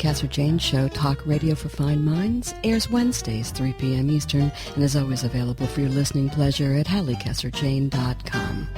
Casser-Jayne Show, talk radio for fine minds, airs Wednesdays, 3 p.m. Eastern, and is always available for your listening pleasure at HalliCasser-Jayne.com.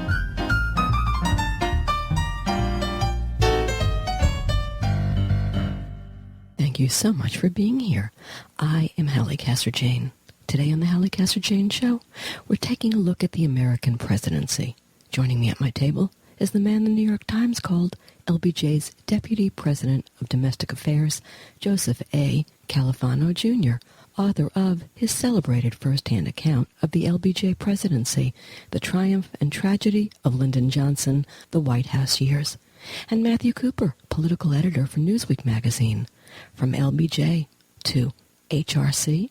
Thank you so much for being here. I am Halli Casser-Jayne. Today on the Halli Casser-Jayne Show, we're taking a look at the American presidency. Joining me at my table is the man the New York Times called LBJ'S Deputy President of Domestic Affairs, Joseph A. Califano Jr., author of his celebrated first-hand account of the LBJ presidency, The Triumph and Tragedy of Lyndon Johnson, The White House Years, and Matthew Cooper, political editor for Newsweek magazine. From LBJ to HRC,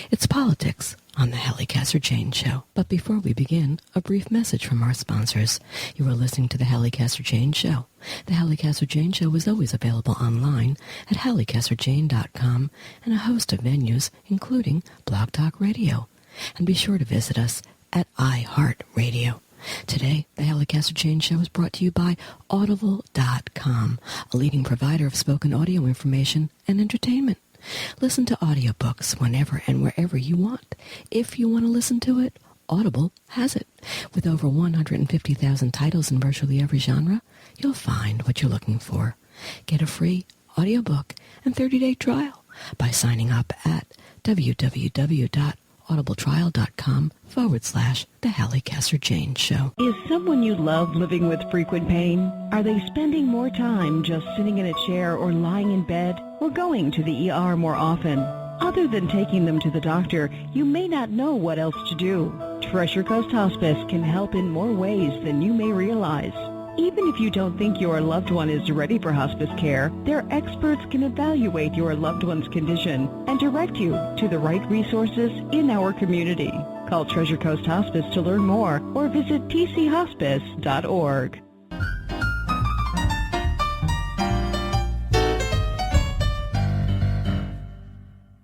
it's politics on the Halli Casser-Jayne Show. But before we begin, a brief message from our sponsors. You are listening to the Halli Casser-Jayne Show. The Halli Casser-Jayne Show is always available online at HalliCasser-Jayne.com and a host of venues, including Blog Talk Radio. And be sure to visit us at iHeartRadio. Today, the Halli Casser-Jayne Show is brought to you by Audible.com, a leading provider of spoken audio information and entertainment. Listen to audiobooks whenever and wherever you want. If you want to listen to it, Audible has it. With over 150,000 titles in virtually every genre, you'll find what you're looking for. Get a free audiobook and 30-day trial by signing up at www.audibletrial.com/The Halli Casser-Jayne Show. Is someone you love living with frequent pain? Are they spending more time just sitting in a chair or lying in bed or going to the ER more often? Other than taking them to the doctor, you may not know what else to do. Treasure Coast Hospice can help in more ways than you may realize. Even if you don't think your loved one is ready for hospice care, their experts can evaluate your loved one's condition and direct you to the right resources in our community. Call Treasure Coast Hospice to learn more or visit tchospice.org.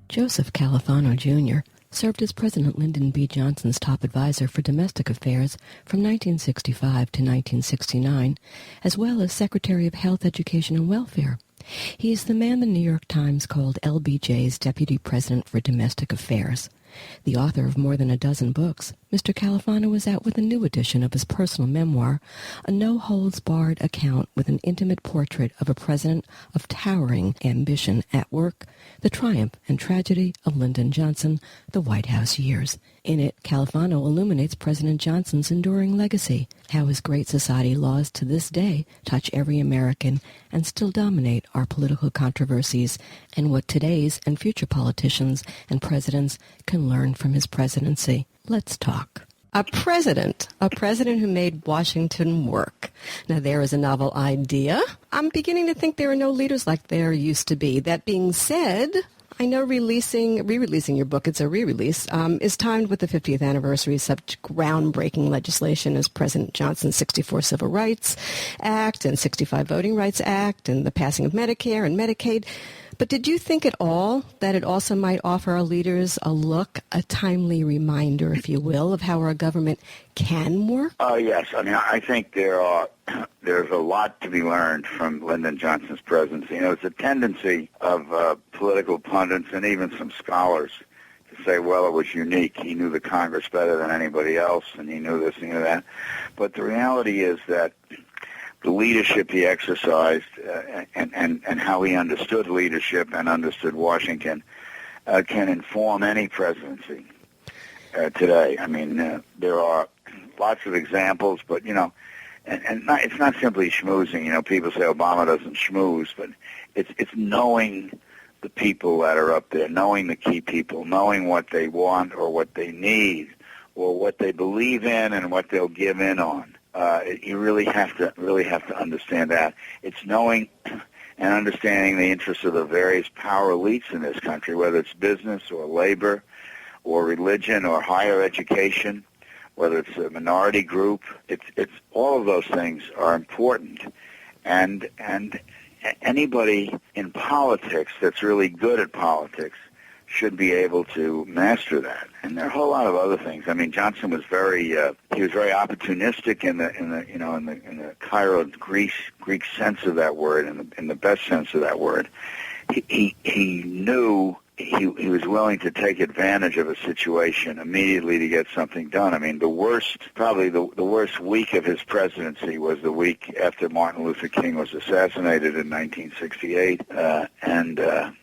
Joseph Califano Jr. served as President Lyndon B. Johnson's top advisor for domestic affairs from 1965 to 1969, as well as Secretary of Health, Education, and Welfare. He is the man the New York Times called LBJ's Deputy President for Domestic Affairs. The author of more than a dozen books, Mr. Califano is out with a new edition of his personal memoir, a no-holds-barred account with an intimate portrait of a president of towering ambition at work, the triumph and tragedy of Lyndon Johnson, the White House years. In it, Califano illuminates President Johnson's enduring legacy, how his Great Society laws to this day touch every American and still dominate our political controversies, and what today's and future politicians and presidents can learn from his presidency. Let's talk. A president who made Washington work. Now, there is a novel idea. I'm beginning to think there are no leaders like there used to be. That being said, I know re-releasing your book, it's a re-release, is timed with the 50th anniversary of such groundbreaking legislation as President Johnson's 64 Civil Rights Act and 65 Voting Rights Act and the passing of Medicare and Medicaid. But did you think at all that it also might offer our leaders a timely reminder, if you will, of how our government can work? Yes. I mean, I think there's a lot to be learned from Lyndon Johnson's presidency. You know, it's a tendency of political pundits and even some scholars to say, well, it was unique. He knew the Congress better than anybody else, and he knew this, he knew that. But the reality is that the leadership he exercised and how he understood leadership and understood Washington can inform any presidency today. I mean, there are lots of examples, but, you know, it's not simply schmoozing. You know, people say Obama doesn't schmooze, but it's knowing the people that are up there, knowing the key people, knowing what they want or what they need or what they believe in and what they'll give in on. You really have to understand that. It's knowing and understanding the interests of the various power elites in this country, whether it's business or labor or religion or higher education, whether it's a minority group. It's all of those things are important, and anybody in politics that's really good at politics should be able to master that. And there are a whole lot of other things. I mean, Johnson was very opportunistic in the Cairo Greek sense of that word, in the best sense of that word. he knew he was willing to take advantage of a situation immediately to get something done. I mean, probably the worst week of his presidency was the week after Martin Luther King was assassinated in 1968, and the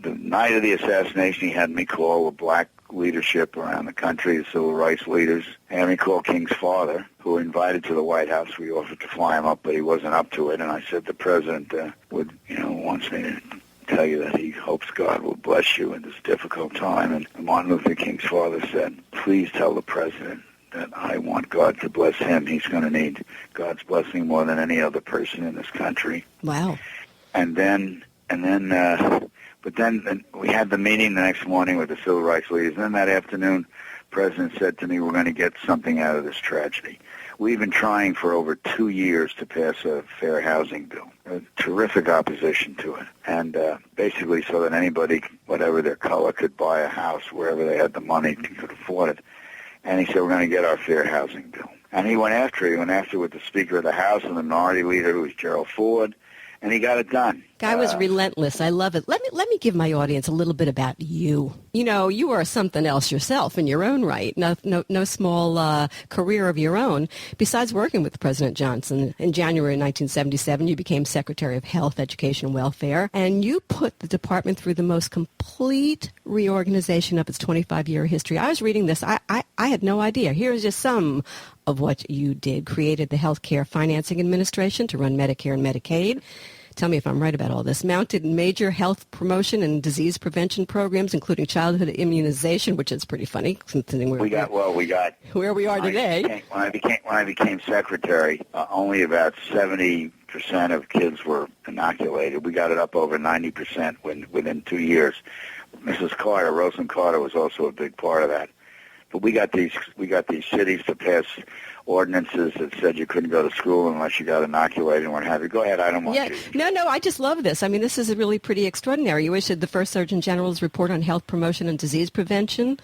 night of the assassination, he had me call the black leadership around the country, the civil rights leaders. He had me call King's father, who were invited to the White House. We offered to fly him up, but he wasn't up to it. And I said, the president wants me to tell you that he hopes God will bless you in this difficult time. And Martin Luther King's father said, please tell the president that I want God to bless him. He's going to need God's blessing more than any other person in this country. Wow. But then we had the meeting the next morning with the civil rights leaders. And then that afternoon, the president said to me, we're going to get something out of this tragedy. We've been trying for over 2 years to pass a fair housing bill. A terrific opposition to it. And basically so that anybody, whatever their color, could buy a house wherever they had the money and could afford it. And he said, we're going to get our fair housing bill. And he went after with the Speaker of the House and the minority leader, who was Gerald Ford, and he got it done. Guy was relentless. I love it. Let me give my audience a little bit about you. You know, you are something else yourself in your own right. No small career of your own. Besides working with President Johnson, in January 1977, you became Secretary of Health, Education, and Welfare, and you put the department through the most complete reorganization of its 25-year history. I was reading this. I had no idea. Here's just some of what you did. Created the Healthcare Financing Administration to run Medicare and Medicaid. Tell me if I'm right about all this. Mounted major health promotion and disease prevention programs, including childhood immunization, which is pretty funny considering where we are today. When I became secretary, only about 70% of kids were inoculated. We got it up over 90% within 2 years. Mrs. Carter, Rosalynn Carter, was also a big part of that. But we got these cities to pass ordinances that said you couldn't go to school unless you got inoculated and what have you. Go ahead, I don't want you. No, I just love this. I mean, this is really pretty extraordinary. You issued the first Surgeon General's report on health promotion and disease prevention.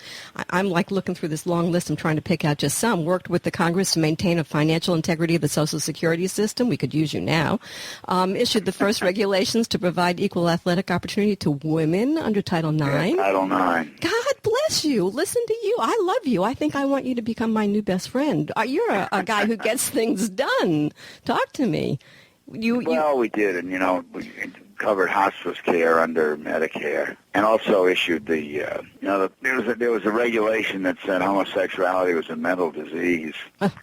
I'm like looking through this long list. I'm trying to pick out just some. Worked with the Congress to maintain a financial integrity of the Social Security system. We could use you now. Issued the first regulations to provide equal athletic opportunity to women under Title IX. Yeah, Title IX. God bless you. Listen to you. I love you. I think I want you to become my new best friend. You're a guy who gets things done. Talk to me. We did, and we covered hospice care under Medicare, and also issued there was a regulation that said homosexuality was a mental disease,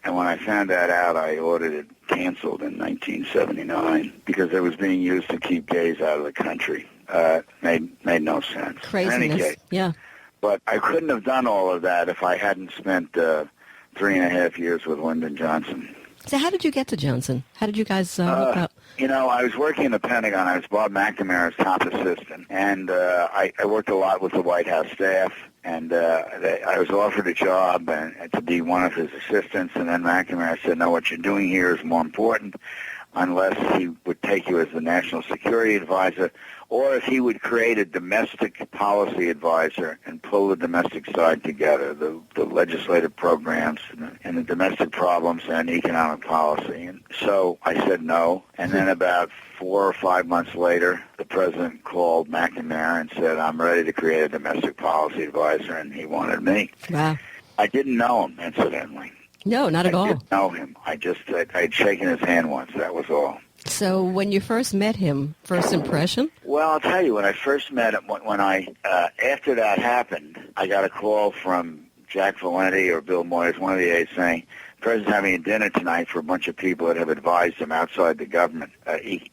and when I found that out, I ordered it canceled in 1979 because it was being used to keep gays out of the country. Made no sense. Craziness. In any case, yeah. But I couldn't have done all of that if I hadn't spent 3.5 years with Lyndon Johnson. So how did you get to Johnson? How did you guys hook up? I was working in the Pentagon. I was Bob McNamara's top assistant, and I worked a lot with the White House staff, and I was offered a job to be one of his assistants, and then McNamara said, no, what you're doing here is more important unless he would take you as the national security advisor, or if he would create a domestic policy advisor and pull the domestic side together, the legislative programs and the domestic problems and economic policy. And so I said no. And then about 4 or 5 months later, the president called McNamara and said, I'm ready to create a domestic policy advisor, and he wanted me. Wow. I didn't know him, incidentally. No, not at all. I didn't know him. I'd shaken his hand once, that was all. So when you first met him, first impression? Well, I'll tell you, when I first met him, after that happened, I got a call from Jack Valenti or Bill Moyers, one of the aides, saying, the president's having a dinner tonight for a bunch of people that have advised him outside the government,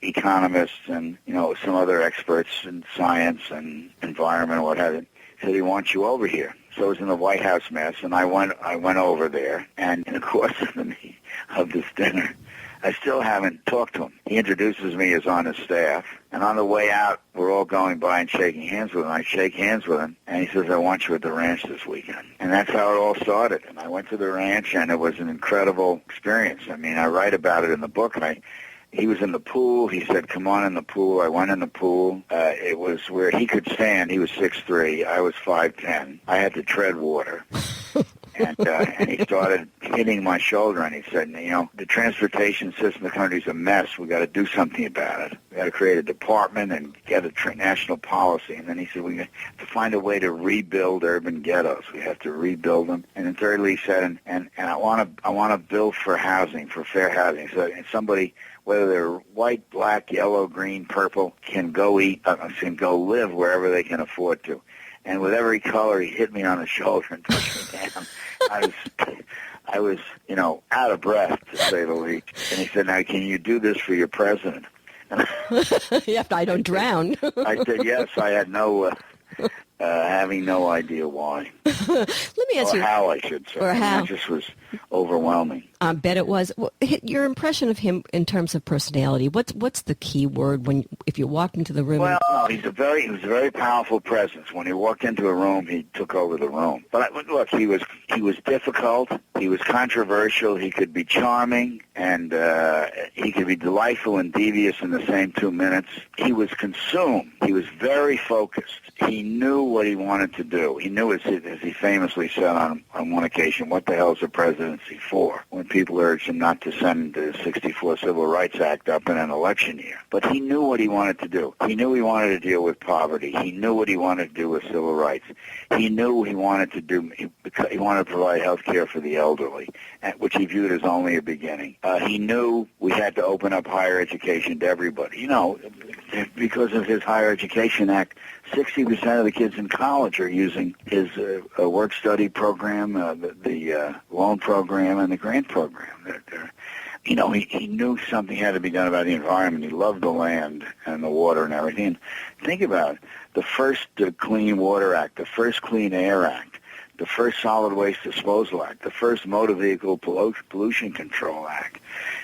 economists and, some other experts in science and environment and what have you. He said, he wants you over here. So it was in the White House mess, and I went over there, and in the course of this dinner, I still haven't talked to him. He introduces me as on his staff, and on the way out, we're all going by and shaking hands with him. I shake hands with him, and he says, I want you at the ranch this weekend. And that's how it all started. And I went to the ranch, and it was an incredible experience. I mean, I write about it in the book, and he was in the pool. He said, come on in the pool. I went in the pool. It was where he could stand. He was 6'3". I was 5'10". I had to tread water. And he started hitting my shoulder, and he said, the transportation system in the country is a mess. We got to do something about it. We got to create a department and get a national policy. And then he said, we have to find a way to rebuild urban ghettos. We have to rebuild them. And then thirdly, he said, and I want to build for housing, for fair housing. So somebody, whether they're white, black, yellow, green, purple, can go live wherever they can afford to. And with every color, he hit me on the shoulder and pushed me down. I was, out of breath, to say the least. And he said, now, can you do this for your president? If I don't drown. I said, yes. I had having no idea why. Let me ask you. Or how, I should say. Or how. It just was overwhelming. I bet it was. Well, your impression of him in terms of personality, what's the key word if you walked into the room? Well, he was a very powerful presence. When he walked into a room, he took over the room. But look, he was difficult. He was controversial. He could be charming, and he could be delightful and devious in the same 2 minutes. He was consumed. He was very focused. He knew what he wanted to do. He knew, as he famously said on one occasion, what the hell is the presidency for? When people urged him not to send the 64 Civil Rights Act up in an election year. But he knew what he wanted to do. He knew he wanted to deal with poverty. He knew what he wanted to do with civil rights. He knew he wanted to do. He wanted to provide health care for the elderly, which he viewed as only a beginning. He knew we had to open up higher education to everybody. Because of his Higher Education Act, 60% of the kids in college are using his work-study program, the loan program, and the grant program. He knew something had to be done about the environment. He loved the land and the water and everything. And think about it. The first Clean Water Act, the first Clean Air Act, the first Solid Waste Disposal Act, the first Motor Vehicle Pollution Control Act.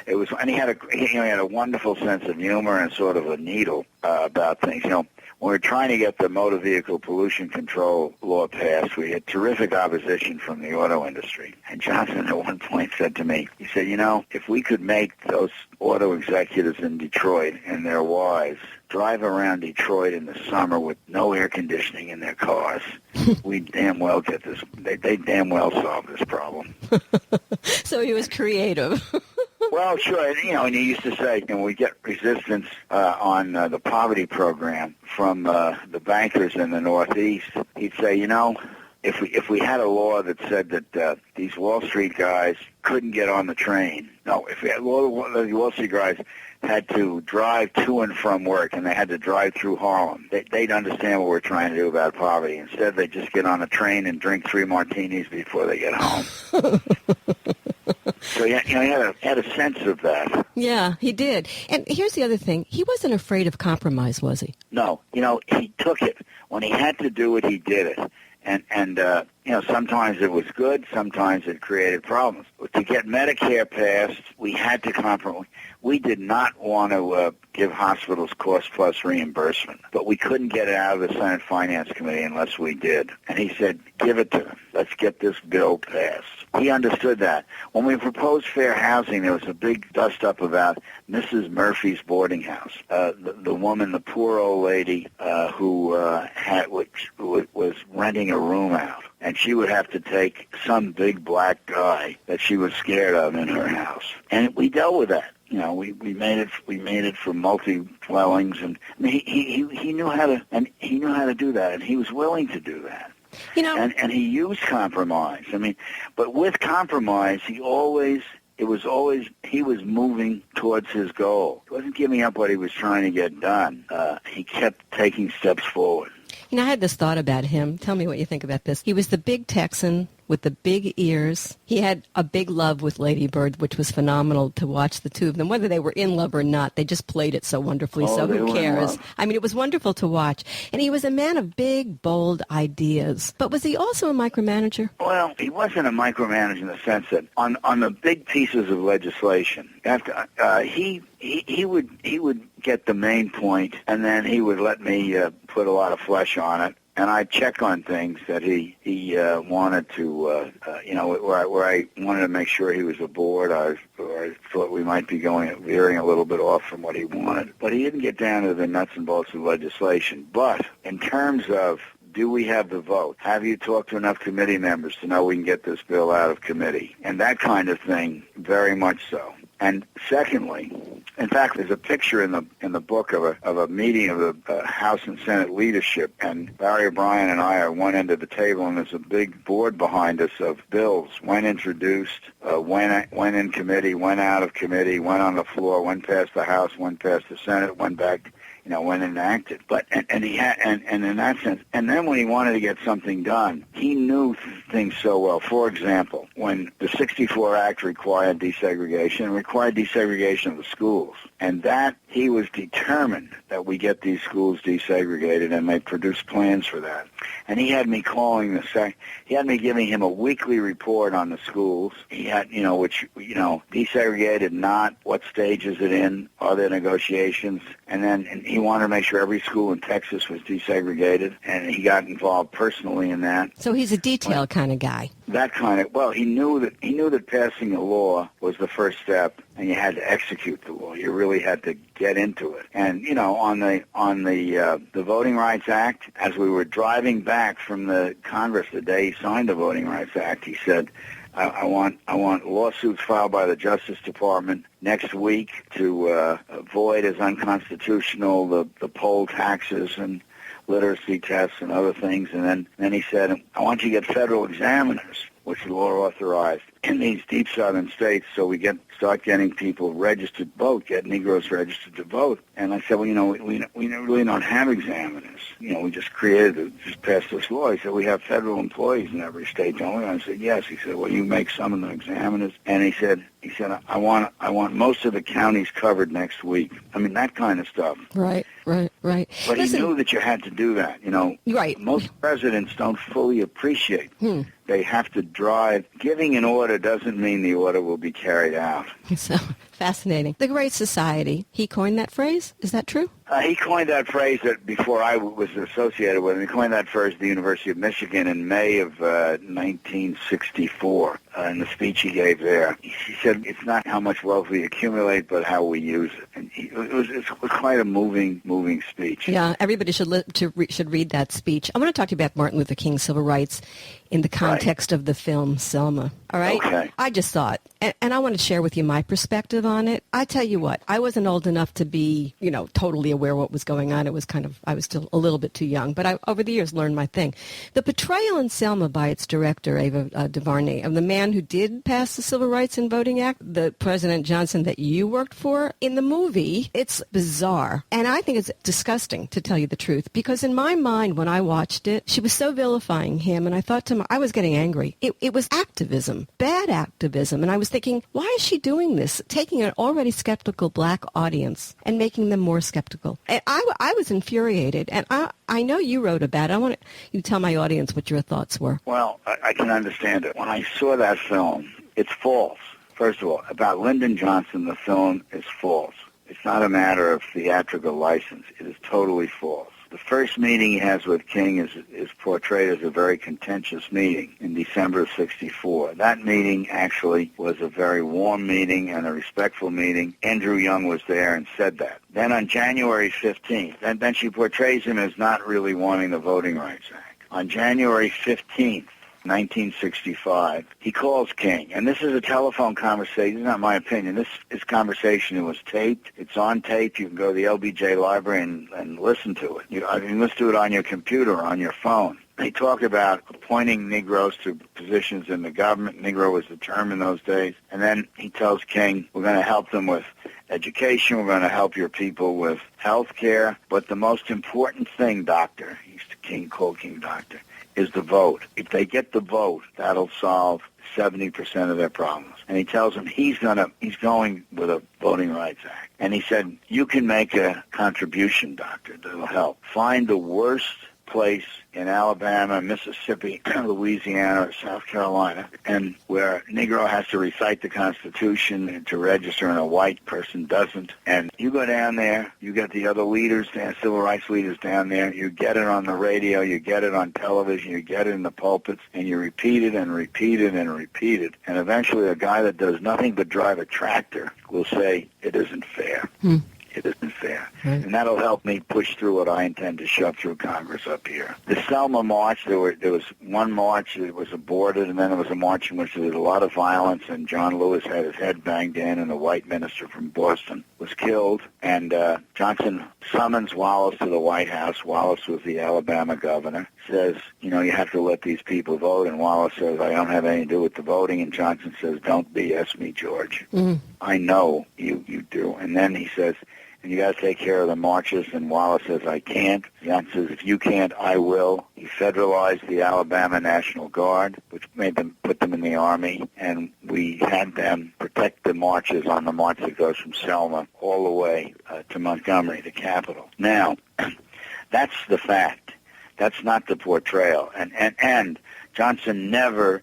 And he had a wonderful sense of humor and sort of a needle about things. When we were trying to get the motor vehicle pollution control law passed, we had terrific opposition from the auto industry. And Johnson at one point said to me, he said, if we could make those auto executives in Detroit and their wives drive around Detroit in the summer with no air conditioning in their cars, we damn well get this. They damn well solve this problem. So he was creative. Well, sure. And he used to say, we get resistance on the poverty program from the bankers in the Northeast. He'd say, if we had a law that said that these Wall Street guys couldn't get on the train. No, if we had the Wall Street guys had to drive to and from work, and they had to drive through Harlem, they'd understand what we're trying to do about poverty. Instead, they just get on a train and drink 3 martinis before they get home. So he had a sense of that. Yeah, he did. And here's the other thing. He wasn't afraid of compromise, was he? No. He took it. When he had to do it, he did it. And sometimes it was good, sometimes it created problems. To get Medicare passed, we had to compromise. We did not want to give hospitals cost-plus reimbursement, but we couldn't get it out of the Senate Finance Committee unless we did. And he said, give it to them. Let's get this bill passed. He understood that. When we proposed fair housing, there was a big dust-up about Mrs. Murphy's boarding house. The woman, the poor old lady who was renting a room out. And she would have to take some big black guy that she was scared of in her house. And we dealt with that. We made it for multi-dwellings, and I mean, he knew how to do that, and he was willing to do that. And he used compromise. I mean, but with compromise, he was moving towards his goal. He wasn't giving up what he was trying to get done. He kept taking steps forward. I had this thought about him. Tell me what you think about this. He was the big Texan with the big ears. He had a big love with Lady Bird, which was phenomenal to watch the two of them. Whether they were in love or not, they just played it so wonderfully, so who cares? I mean, it was wonderful to watch. And he was a man of big, bold ideas. But was he also a micromanager? Well, he wasn't a micromanager in the sense that on the big pieces of legislation, he would get the main point, and then he would let me put a lot of flesh on it. And I'd check on things that he wanted to, where I wanted to make sure he was aboard, or I thought we might be veering a little bit off from what he wanted. But he didn't get down to the nuts and bolts of legislation. But in terms of do we have the vote? Have you talked to enough committee members to know we can get this bill out of committee? And that kind of thing, very much so. And secondly, in fact, there's a picture in the book of a meeting of the House and Senate leadership, and Barry O'Brien and I are at one end of the table, and there's a big board behind us of bills, when introduced, when in committee, when out of committee, when on the floor, when past the House, when past the Senate, when back, when enacted. But and he had and in that sense, and then when he wanted to get something done, he knew things so well. For example, when the '64 Act required desegregation, it required desegregation of the schools, and that he was determined that we get these schools desegregated, and they produced plans for that. And he had me calling he had me giving him a weekly report on the schools. He had, which, desegregated, not what stage is it in, are there negotiations, and he wanted to make sure every school in Texas was desegregated, and he got involved personally in that. So he's a detail kind of guy. That kind of, well, he knew that passing a law was the first step, and you had to execute the law. You really had to get into it. And on the Voting Rights Act, as we were driving back from the Congress the day he signed the Voting Rights Act, he said, I want lawsuits filed by the Justice Department next week to void as unconstitutional the poll taxes and literacy tests and other things. And then he said, I want you to get federal examiners, which the law authorized in these deep southern states, so we start getting people registered to vote, get Negroes registered to vote. And I said, well, we really don't have examiners. We just passed this law. He said, we have federal employees in every state, don't we? I said, yes. He said, well, you make some of them examiners. And he said, I want most of the counties covered next week. I mean, that kind of stuff. Right. But he knew that you had to do that. Right. Most presidents don't fully appreciate. They have to drive. Giving an order doesn't mean the order will be carried out. So fascinating. The Great Society, he coined that phrase? Is that true? He coined that phrase before I was associated with him. He coined that phrase at the University of Michigan in May of 1964 in the speech he gave there. He said, it's not how much wealth we accumulate, but how we use it. And it was quite a moving speech. Yeah, everybody should read that speech. I want to talk to you about Martin Luther King's civil rights in the context of the film Selma. All right? Okay. I just saw it, and I want to share with you my perspective on it. I tell you what, I wasn't old enough to be, totally aware what was going on. I was still a little bit too young, but I, over the years, learned my thing. The portrayal in Selma by its director, Ava DuVernay, of the man who did pass the Civil Rights and Voting Act, the President Johnson that you worked for, in the movie, it's bizarre. And I think it's disgusting, to tell you the truth, because in my mind, when I watched it, she was so vilifying him, and I thought to myself, I was getting angry. It was activism, bad activism, and I was thinking, why is she doing this? Taking an already skeptical black audience and making them more skeptical. And I was infuriated, and I know you wrote about it. I want you to tell my audience what your thoughts were. Well, I can understand it. When I saw that film, it's false. First of all, about Lyndon Johnson, the film is false. It's not a matter of theatrical license. It is totally false. The first meeting he has with King is portrayed as a very contentious meeting in December of '64. That meeting actually was a very warm meeting and a respectful meeting. Andrew Young was there and said that. Then on January 15th, then she portrays him as not really wanting the Voting Rights Act. On January 15th, 1965, he calls King, and this is a telephone conversation. This is not my opinion. This conversation was taped. It's on tape. You can go to the LBJ library and listen to it. You can listen to it on your computer or on your phone. They talk about appointing Negroes to positions in the government. Negro was the term in those days. And then he tells King, we're going to help them with education. We're going to help your people with health care. But the most important thing, Doctor, King called King Doctor, is the vote. If they get the vote, that'll solve 70% of their problems. And he tells them he's going with a Voting Rights Act. And he said, you can make a contribution, Doctor, that'll help. Find the worst place in Alabama, Mississippi, Louisiana, or South Carolina, and where a Negro has to recite the Constitution to register and a white person doesn't. And you go down there, you get the other leaders, civil rights leaders down there, you get it on the radio, you get it on television, you get it in the pulpits, and you repeat it and repeat it and repeat it. And eventually a guy that does nothing but drive a tractor will say, it isn't fair. It isn't fair. Right. And that'll help me push through what I intend to shove through Congress up here. The Selma March, there was one march that was aborted, and then there was a march in which there was a lot of violence, and John Lewis had his head banged in, and a white minister from Boston was killed. And Johnson summons Wallace to the White House. Wallace was the Alabama governor. Says, you have to let these people vote. And Wallace says, I don't have anything to do with the voting. And Johnson says, don't BS me, George. I know you do. And then he says, and you got to take care of the marches. And Wallace says, I can't. Johnson says, if you can't, I will. He federalized the Alabama National Guard, which made them put them in the Army. And we had them protect the marches on the march that goes from Selma all the way to Montgomery, the capital. Now, that's the fact. That's not the portrayal. And Johnson never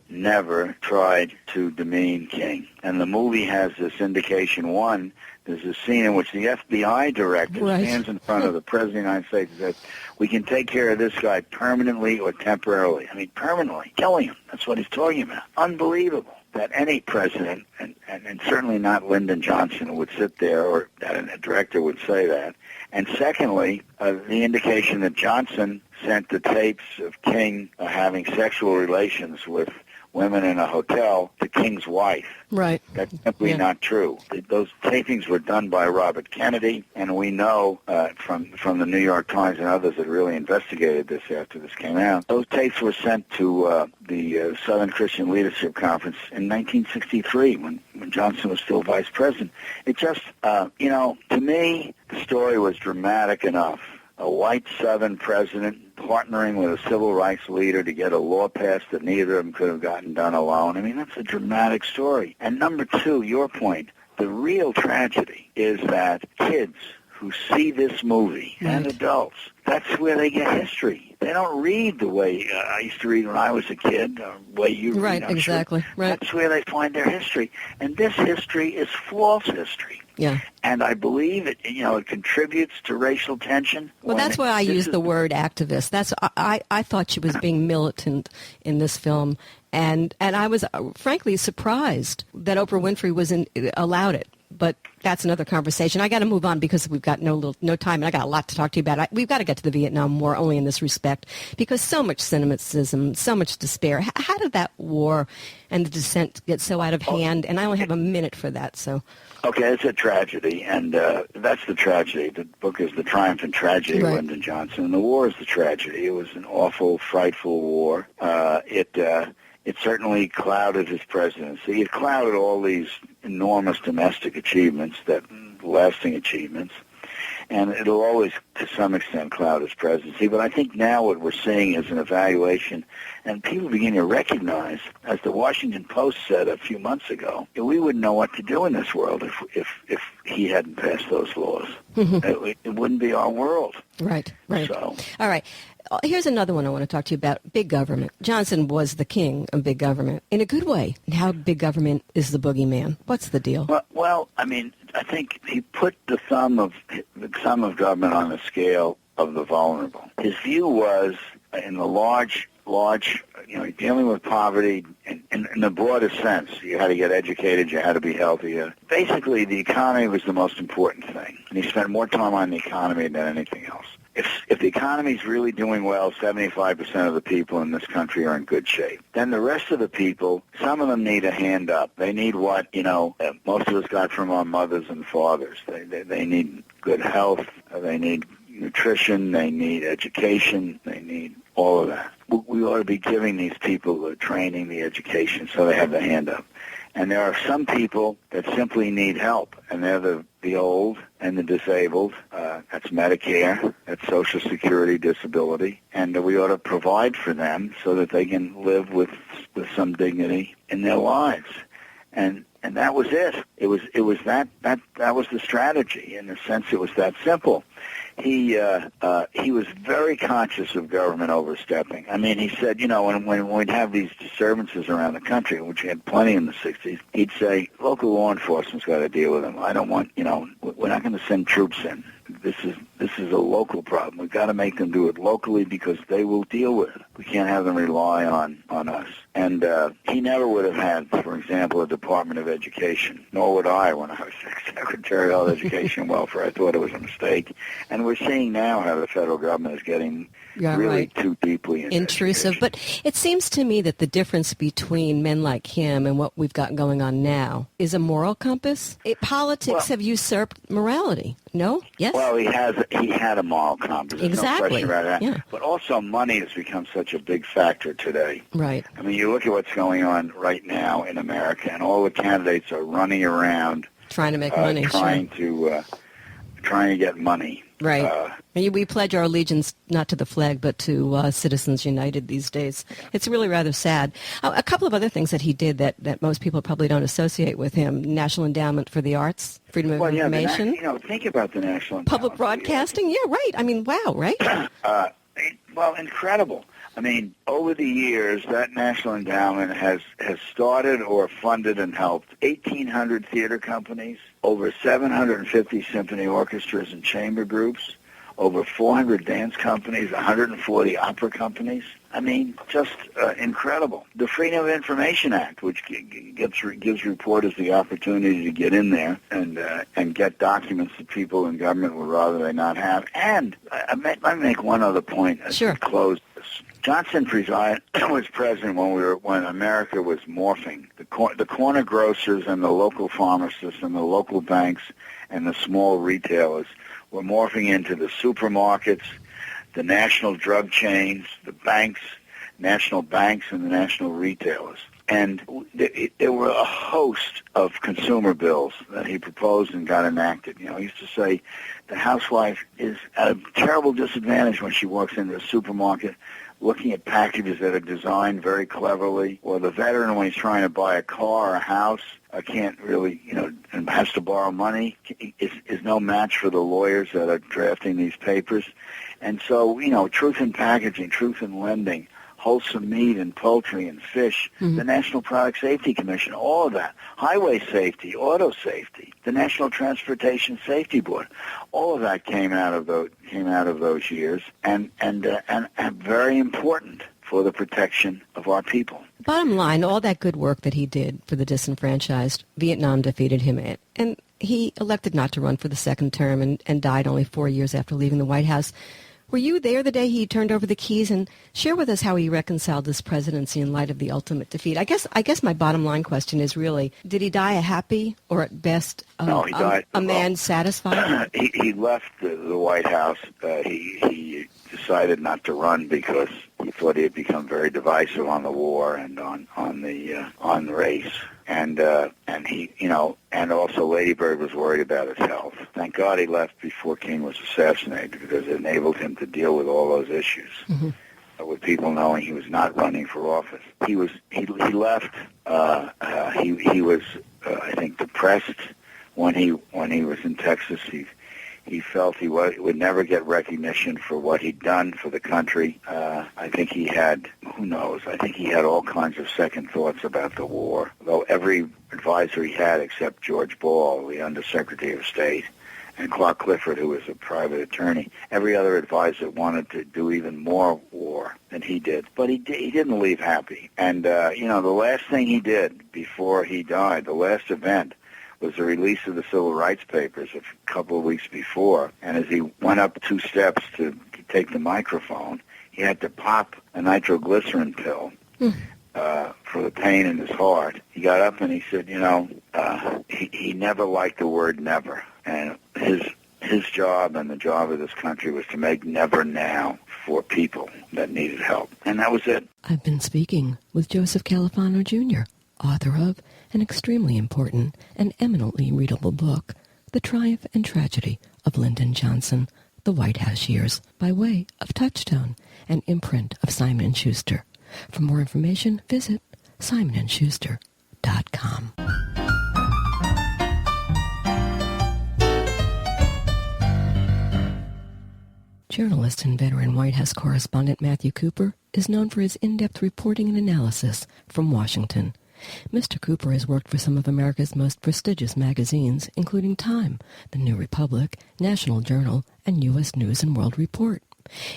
tried to demean King. And the movie has this indication. One, there's a scene in which the FBI director stands in front of the President of the United States and says, we can take care of this guy permanently or temporarily. I mean, permanently. Killing him. That's what he's talking about. Unbelievable that any president, and certainly not Lyndon Johnson, would sit there, or that a director would say that. And secondly, the indication that Johnson sent the tapes of King having sexual relations with women in a hotel to King's wife. Right. That's simply not true. Those tapings were done by Robert Kennedy, and we know from the New York Times and others that really investigated this after this came out, those tapes were sent to the Southern Christian Leadership Conference in 1963 when Johnson was still vice president. It just, to me, the story was dramatic enough. A white Southern president partnering with a civil rights leader to get a law passed that neither of them could have gotten done alone. I mean, that's a dramatic story. And number two, your point, the real tragedy is that kids who see this movie and adults, that's where they get history. They don't read the way I used to read when I was a kid, the way you read. Right, exactly. Sure. Right. That's where they find their history. And this history is false history. Yeah. And I believe it, it contributes to racial tension. Well, that's why I used the word activist. That's I thought she was being militant in this film, and I was frankly surprised that Oprah Winfrey allowed it. But that's another conversation. I got to move on because we've got no time, and I got a lot to talk to you about. We've got to get to the Vietnam War only in this respect because so much cynicism, so much despair. How did that war and the dissent get so out of hand? And I only have a minute for that, so. Okay, it's a tragedy, and that's the tragedy. The book is The Triumph and Tragedy of Lyndon Johnson, and the war is the tragedy. It was an awful, frightful war. It certainly clouded his presidency. It clouded all these enormous domestic achievements, lasting achievements, and it'll always, to some extent, cloud his presidency. But I think now what we're seeing is an evaluation, and people begin to recognize, as the Washington Post said a few months ago, we wouldn't know what to do in this world if he hadn't passed those laws. It wouldn't be our world. Right. So. All right. Here's another one I want to talk to you about, big government. Johnson was the king of big government, in a good way. Now big government is the boogeyman. What's the deal? Well, I mean, I think he put the thumb of government on the scale of the vulnerable. His view was, in the large, dealing with poverty in the broadest sense. You had to get educated, you had to be healthy. Basically, the economy was the most important thing, and he spent more time on the economy than anything else. If the economy is really doing well, 75% of the people in this country are in good shape. Then the rest of the people, some of them need a hand up. They need what, most of us got from our mothers and fathers. They need good health. They need nutrition. They need education. They need all of that. We ought to be giving these people the training, the education, so they have the hand up. And there are some people that simply need help, and they're the old and the disabled. That's Medicare, that's Social Security, disability, and we ought to provide for them so that they can live with some dignity in their lives. And that was it. It was that was the strategy. In a sense, it was that simple. He was very conscious of government overstepping. I mean, he said, when we'd have these disturbances around the country, which we had plenty in the 60s, he'd say, local law enforcement's got to deal with them. I don't want, we're not going to send troops in. This is a local problem. We've got to make them do it locally because they will deal with it. We can't have them rely on us. And he never would have had, for example, a Department of Education, nor would I when I was Secretary of Education and Welfare. I thought it was a mistake. And we're seeing now how the federal government is getting too deeply intrusive. education. But it seems to me that the difference between men like him and what we've got going on now is a moral compass. Politics have usurped morality. No? Yes? Well, he had a moral compass. There's Exactly. no question about that. Yeah. But also money has become such a big factor today. Right. I mean, you look at what's going on right now in America, and all the candidates are running around trying to make money, trying to get money. Right. We pledge our allegiance not to the flag, but to Citizens United these days. It's really rather sad. A couple of other things that he did that most people probably don't associate with him: National Endowment for the Arts, Freedom of Information. Think about the National Endowment. Public broadcasting. Yeah, right. I mean, wow, right? Well, incredible. I mean, over the years, that National Endowment has started or funded and helped 1,800 theater companies, over 750 symphony orchestras and chamber groups, over 400 dance companies, 140 opera companies. I mean, just incredible. The Freedom of Information Act, which gives reporters the opportunity to get in there and get documents that people in government would rather they not have. And I make one other point to close this. Johnson was president when America was morphing. The corner grocers and the local pharmacists and the local banks and the small retailers were morphing into the supermarkets, the national drug chains, the banks, national banks, and the national retailers. And there were a host of consumer bills that he proposed and got enacted. He used to say the housewife is at a terrible disadvantage when she walks into a supermarket looking at packages that are designed very cleverly, or the veteran when he's trying to buy a car or a house can't really, and has to borrow money, is no match for the lawyers that are drafting these papers. And so, truth in packaging, truth in lending, wholesome meat and poultry and fish, the National Product Safety Commission, all of that, highway safety, auto safety, the National Transportation Safety Board, all of that came out of those years, and very important for the protection of our people. Bottom line, all that good work that he did for the disenfranchised, Vietnam defeated him, and he elected not to run for the second term and died only 4 years after leaving the White House. Were you there the day he turned over the keys? And share with us how he reconciled this presidency in light of the ultimate defeat. I guess my bottom line question is really, did he die a happy or at best he died, a man satisfied? He left the White House. He decided not to run because he thought he had become very divisive on the war and on race. And he, and also Lady Bird was worried about his health. Thank God he left before King was assassinated, because it enabled him to deal with all those issues. With people knowing he was not running for office. He left. He was, I think, depressed when he was in Texas. He felt he would never get recognition for what he'd done for the country. I think he had, who knows, I think he had all kinds of second thoughts about the war. Though every advisor he had, except George Ball, the Undersecretary of State, and Clark Clifford, who was a private attorney, every other advisor wanted to do even more war than he did. But he didn't leave happy. And, the last thing he did before he died, the last event, was the release of the Civil Rights Papers a couple of weeks before. And as he went up 2 steps to take the microphone, he had to pop a nitroglycerin pill for the pain in his heart. He got up and he said, he never liked the word never. And his job and the job of this country was to make never now for people that needed help. And that was it. I've been speaking with Joseph Califano Jr., author of an extremely important and eminently readable book, The Triumph and Tragedy of Lyndon Johnson, The White House Years, by way of Touchstone, an imprint of Simon & Schuster. For more information, visit simonandschuster.com. Journalist and veteran White House correspondent Matthew Cooper is known for his in-depth reporting and analysis from Washington. Mr. Cooper has worked for some of America's most prestigious magazines, including Time, The New Republic, National Journal, and U.S. News and World Report.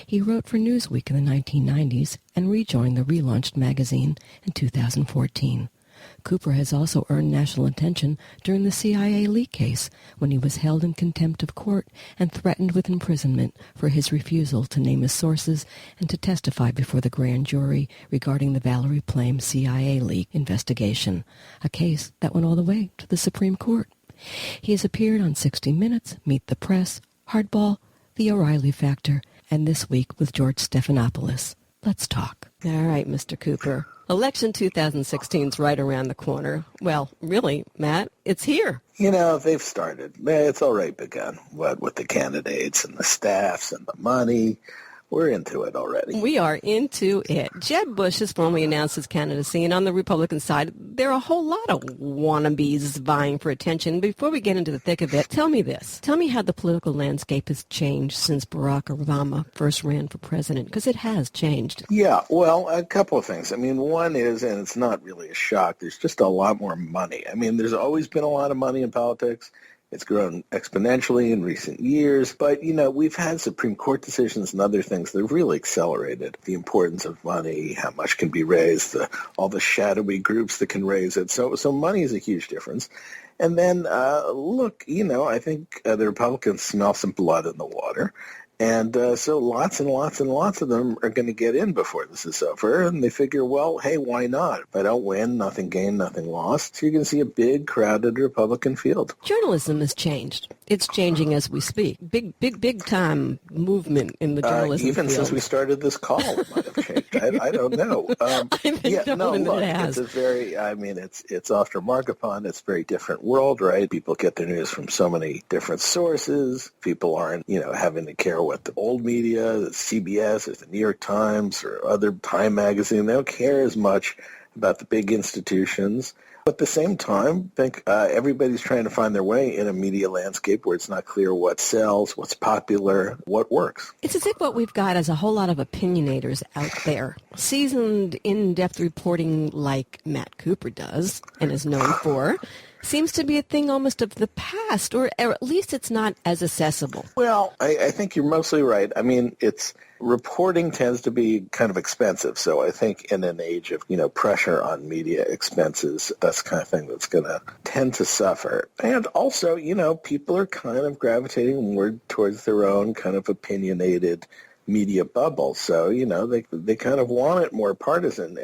He wrote for Newsweek in the 1990s and rejoined the relaunched magazine in 2014. Cooper has also earned national attention during the CIA leak case, when he was held in contempt of court and threatened with imprisonment for his refusal to name his sources and to testify before the grand jury regarding the Valerie Plame CIA leak investigation, a case that went all the way to the Supreme Court. He has appeared on 60 Minutes, Meet the Press, Hardball, The O'Reilly Factor, and This Week with George Stephanopoulos. Let's talk. All right, Mr. Cooper. Election 2016 is right around the corner. Well, really, Matt, it's here. You know, they've started. It's already begun. What with the candidates and the staffs and the money. We're into it already. We are into it. Jeb Bush has formally announced his candidacy, and on the Republican side, there are a whole lot of wannabes vying for attention. Before we get into the thick of it, tell me this. Tell me how the political landscape has changed since Barack Obama first ran for president, because it has changed. Yeah, well, a couple of things. I mean, one is, and it's not really a shock, there's just a lot more money. I mean, there's always been a lot of money in politics. It's grown exponentially in recent years, but, you know, we've had Supreme Court decisions and other things that have really accelerated the importance of money, how much can be raised, all the shadowy groups that can raise it. So money is a huge difference. And then, look, you know, I think the Republicans smell some blood in the water. And so lots and lots and lots of them are going to get in before this is over. And they figure, well, hey, why not? If I don't win, nothing gained, nothing lost. So you're going to see a big, crowded Republican field. Journalism has changed. It's changing as we speak. Big time movement in the journalism even field. Since we started this call, it might have changed. I don't know. It has. It's a very, I mean, it's oft remarked upon. It's a very different world, right? People get their news from so many different sources. People aren't, you know, having to care what the old media, the CBS or the New York Times or other Time magazine, they don't care as much about the big institutions. But at the same time, I think everybody's trying to find their way in a media landscape where it's not clear what sells, what's popular, what works. It's as if what we've got is a whole lot of opinionators out there, seasoned, in-depth reporting like Matt Cooper does and is known for. Seems to be a thing almost of the past, or at least it's not as accessible. Well, I think you're mostly right. I mean, reporting tends to be kind of expensive. So I think in an age of, you know, pressure on media expenses, that's the kind of thing that's going to tend to suffer. And also, you know, people are kind of gravitating more towards their own kind of opinionated media bubble. So, you know, they kind of want it more partisan.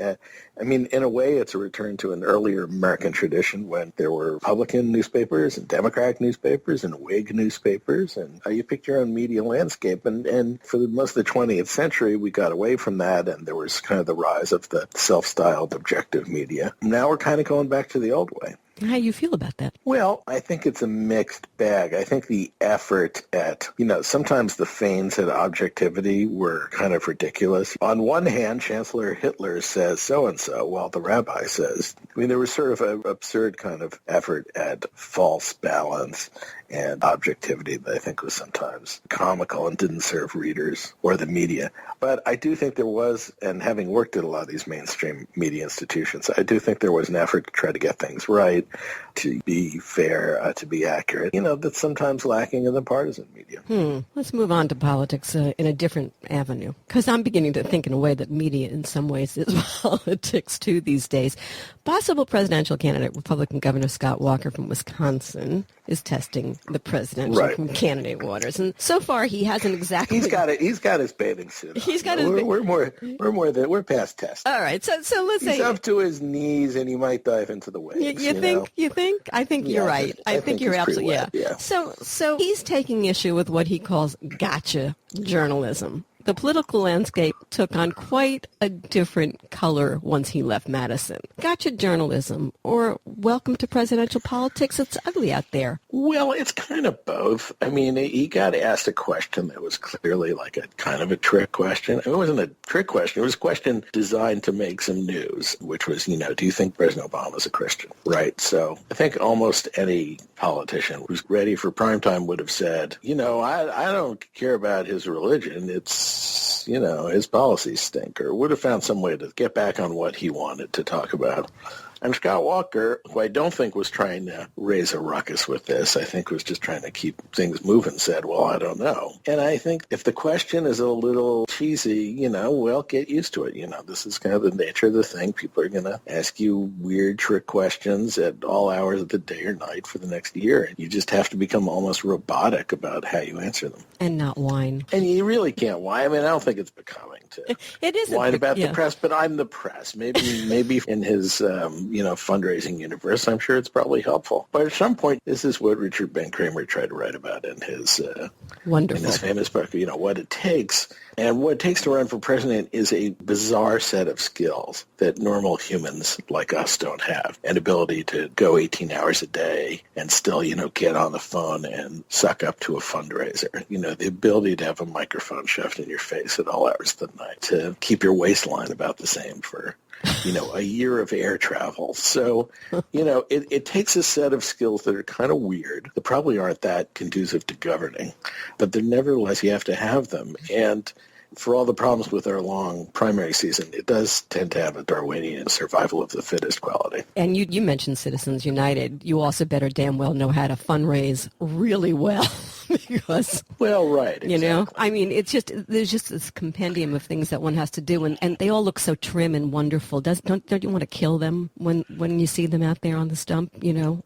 I mean, in a way, it's a return to an earlier American tradition when there were Republican newspapers and Democratic newspapers and Whig newspapers, and you picked your own media landscape. And for most of the 20th century, we got away from that, and there was kind of the rise of the self-styled objective media. Now we're kind of going back to the old way. How do you feel about that? Well, I think it's a mixed bag. I think the effort at, you know, sometimes the feigns at objectivity were kind of ridiculous. On one hand, Chancellor Hitler says so-and-so, while the rabbi says, I mean, there was sort of an absurd kind of effort at false balance and objectivity that I think was sometimes comical and didn't serve readers or the media. But I do think there was, and having worked at a lot of these mainstream media institutions, I do think there was an effort to try to get things right, to be fair, to be accurate, you know, that's sometimes lacking in the partisan media. Let's move on to politics in a different avenue, because I'm beginning to think in a way that media in some ways is politics too these days. Possible presidential candidate Republican Governor Scott Walker from Wisconsin is testing the presidential candidate waters, and so far he hasn't exactly. He's got his bathing suit on. He's got his. We're past testing. All right, so let's say he's up to his knees and he might dive into the waves. You think? I think you're right. I think you're absolutely yeah. So he's taking issue with what he calls gotcha journalism. The political landscape took on quite a different color once he left Madison. Gotcha journalism, or welcome to presidential politics, it's ugly out there. Well, it's kind of both. I mean, he got asked a question that was clearly like a kind of a trick question. It wasn't a trick question. It was a question designed to make some news, which was, you know, do you think President Obama is a Christian? Right. So I think almost any politician who's ready for primetime would have said, you know, I don't care about his religion. It's, you know, his policies stink, or would have found some way to get back on what he wanted to talk about. And Scott Walker, who I don't think was trying to raise a ruckus with this, I think was just trying to keep things moving, said, well, I don't know. And I think if the question is a little cheesy, well, get used to it. This is kind of the nature of the thing. People are going to ask you weird trick questions at all hours of the day or night for the next year. And you just have to become almost robotic about how you answer them. And not whine. And you really can't whine. I mean, I don't think it's becoming to whine about the press, but I'm the press. Maybe in his fundraising universe, I'm sure it's probably helpful. But at some point, this is what Richard Ben Kramer tried to write about in his famous book, what it takes. And what it takes to run for president is a bizarre set of skills that normal humans like us don't have. An ability to go 18 hours a day and still, get on the phone and suck up to a fundraiser. The ability to have a microphone shoved in your face at all hours of the night, to keep your waistline about the same for a year of air travel. So, it takes a set of skills that are kind of weird, that probably aren't that conducive to governing, but they're nevertheless, you have to have them. And for all the problems with our long primary season, it does tend to have a Darwinian survival of the fittest quality. And you mentioned Citizens United. You also better damn well know how to fundraise really well. Because, well, right, exactly. I mean, there's just this compendium of things that one has to do, and they all look so trim and wonderful. Don't you want to kill them when you see them out there on the stump,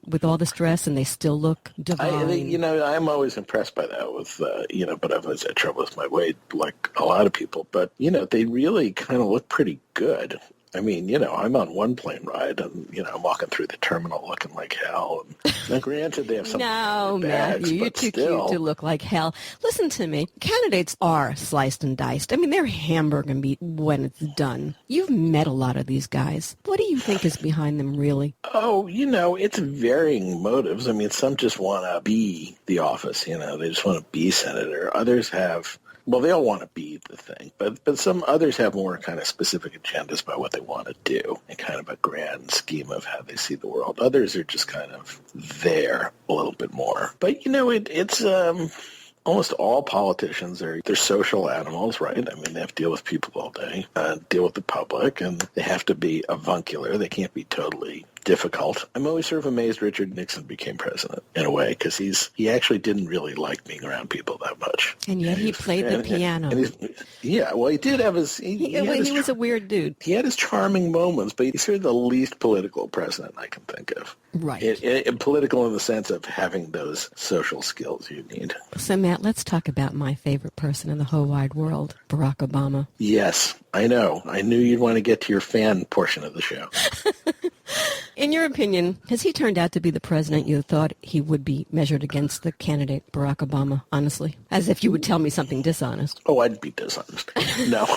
with all the stress, and they still look divine? I'm always impressed by that with, but I've always had trouble with my weight, like a lot of people. But, they really kind of look pretty good. I mean, I'm on one plane ride, and, I'm walking through the terminal looking like hell. And now, granted, they have some No, bags, Matthew, you're too cute to look like hell. Listen to me. Candidates are sliced and diced. I mean, they're hamburger meat when it's done. You've met a lot of these guys. What do you think is behind them, really? Oh, it's varying motives. I mean, some just want to be the office, they just want to be senator. Others have... Well, they all want to be the thing, but some others have more kind of specific agendas about what they want to do and kind of a grand scheme of how they see the world. Others are just kind of there a little bit more. But, it's almost all politicians they're social animals, right? I mean, they have to deal with people all day, deal with the public, and they have to be avuncular. They can't be totally difficult. I'm always sort of amazed Richard Nixon became president in a way, because he actually didn't really like being around people that much. And yet he played the piano. He did have his... He was a weird dude. He had his charming moments, but he's sort of the least political president I can think of. Right. Political in the sense of having those social skills you need. So, Matt, let's talk about my favorite person in the whole wide world, Barack Obama. Yes, I know. I knew you'd want to get to your fan portion of the show. In your opinion, has he turned out to be the president you thought he would be, measured against the candidate Barack Obama, honestly? As if you would tell me something dishonest. Oh, I'd be dishonest. No.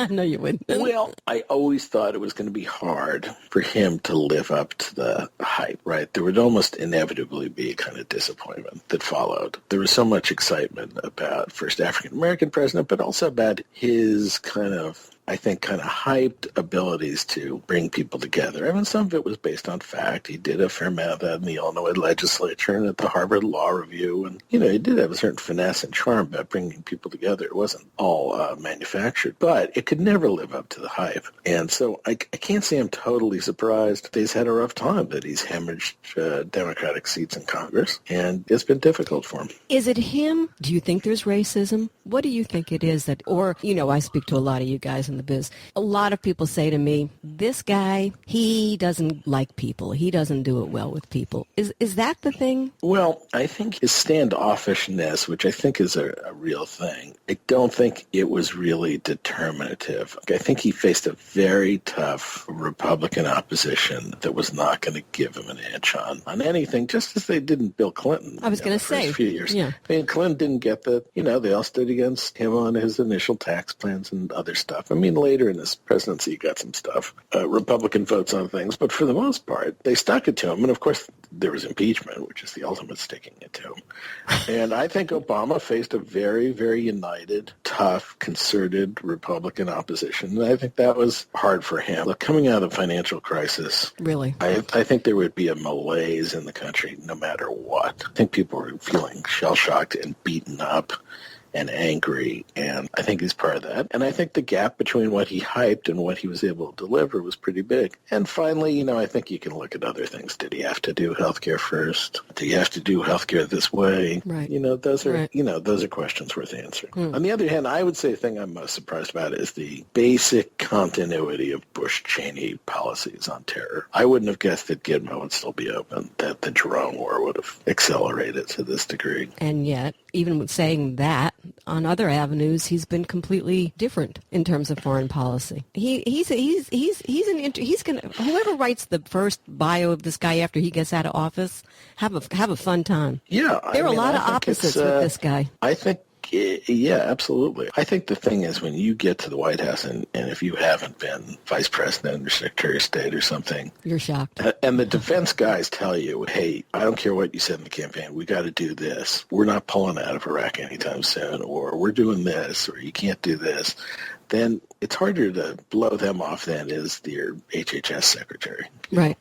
No, you wouldn't. Well, I always thought it was going to be hard for him to live up to the hype, right? There would almost inevitably be a kind of disappointment that followed. There was so much excitement about first African-American president, but also about his kind of hyped abilities to bring people together. I mean, some of it was based on fact. He did a fair amount of that in the Illinois legislature and at the Harvard Law Review. And, he did have a certain finesse and charm about bringing people together. It wasn't all manufactured, but it could never live up to the hype. And so I can't say I'm totally surprised that he's had a rough time, that he's hemorrhaged Democratic seats in Congress. And it's been difficult for him. Is it him? Do you think there's racism? What do you think it is that, or, I speak to a lot of you guys in the biz. A lot of people say to me, this guy, he doesn't like people. He doesn't do it well with people. Is that the thing? Well, I think his standoffishness, which I think is a real thing, I don't think it was really determinative. I think he faced a very tough Republican opposition that was not going to give him an inch on anything, just as they didn't Bill Clinton. I was going to say. First few years. Yeah. I mean, Clinton didn't get they all stood against him on his initial tax plans and other stuff. I mean, later in his presidency, he got some stuff, Republican votes on things, but for the most part, they stuck it to him. And of course, there was impeachment, which is the ultimate sticking it to him. And I think Obama faced a very, very united, tough, concerted Republican opposition. And I think that was hard for him. Look, coming out of the financial crisis, really, I think there would be a malaise in the country no matter what. I think people were feeling shell-shocked and beaten up. and angry, and I think he's part of that. And I think the gap between what he hyped and what he was able to deliver was pretty big. And finally, I think you can look at other things. Did he have to do healthcare first? Did he have to do healthcare this way? Right. Those are right. Those are questions worth answering. On the other hand, I would say the thing I'm most surprised about is the basic continuity of Bush-Cheney policies on terror. I wouldn't have guessed that Gitmo would still be open, that the drone war would have accelerated to this degree. And yet, even with saying that, on other avenues, he's been completely different in terms of foreign policy. He's gonna, whoever writes the first bio of this guy after he gets out of office, have a fun time. Yeah, there are a lot of opposites with this guy. I think. Yeah, absolutely. I think the thing is when you get to the White House and if you haven't been vice president or secretary of state or something, you're shocked. And the defense guys tell you, hey, I don't care what you said in the campaign. We got to do this. We're not pulling out of Iraq anytime soon, or we're doing this, or you can't do this. Then it's harder to blow them off than is your HHS secretary. Right.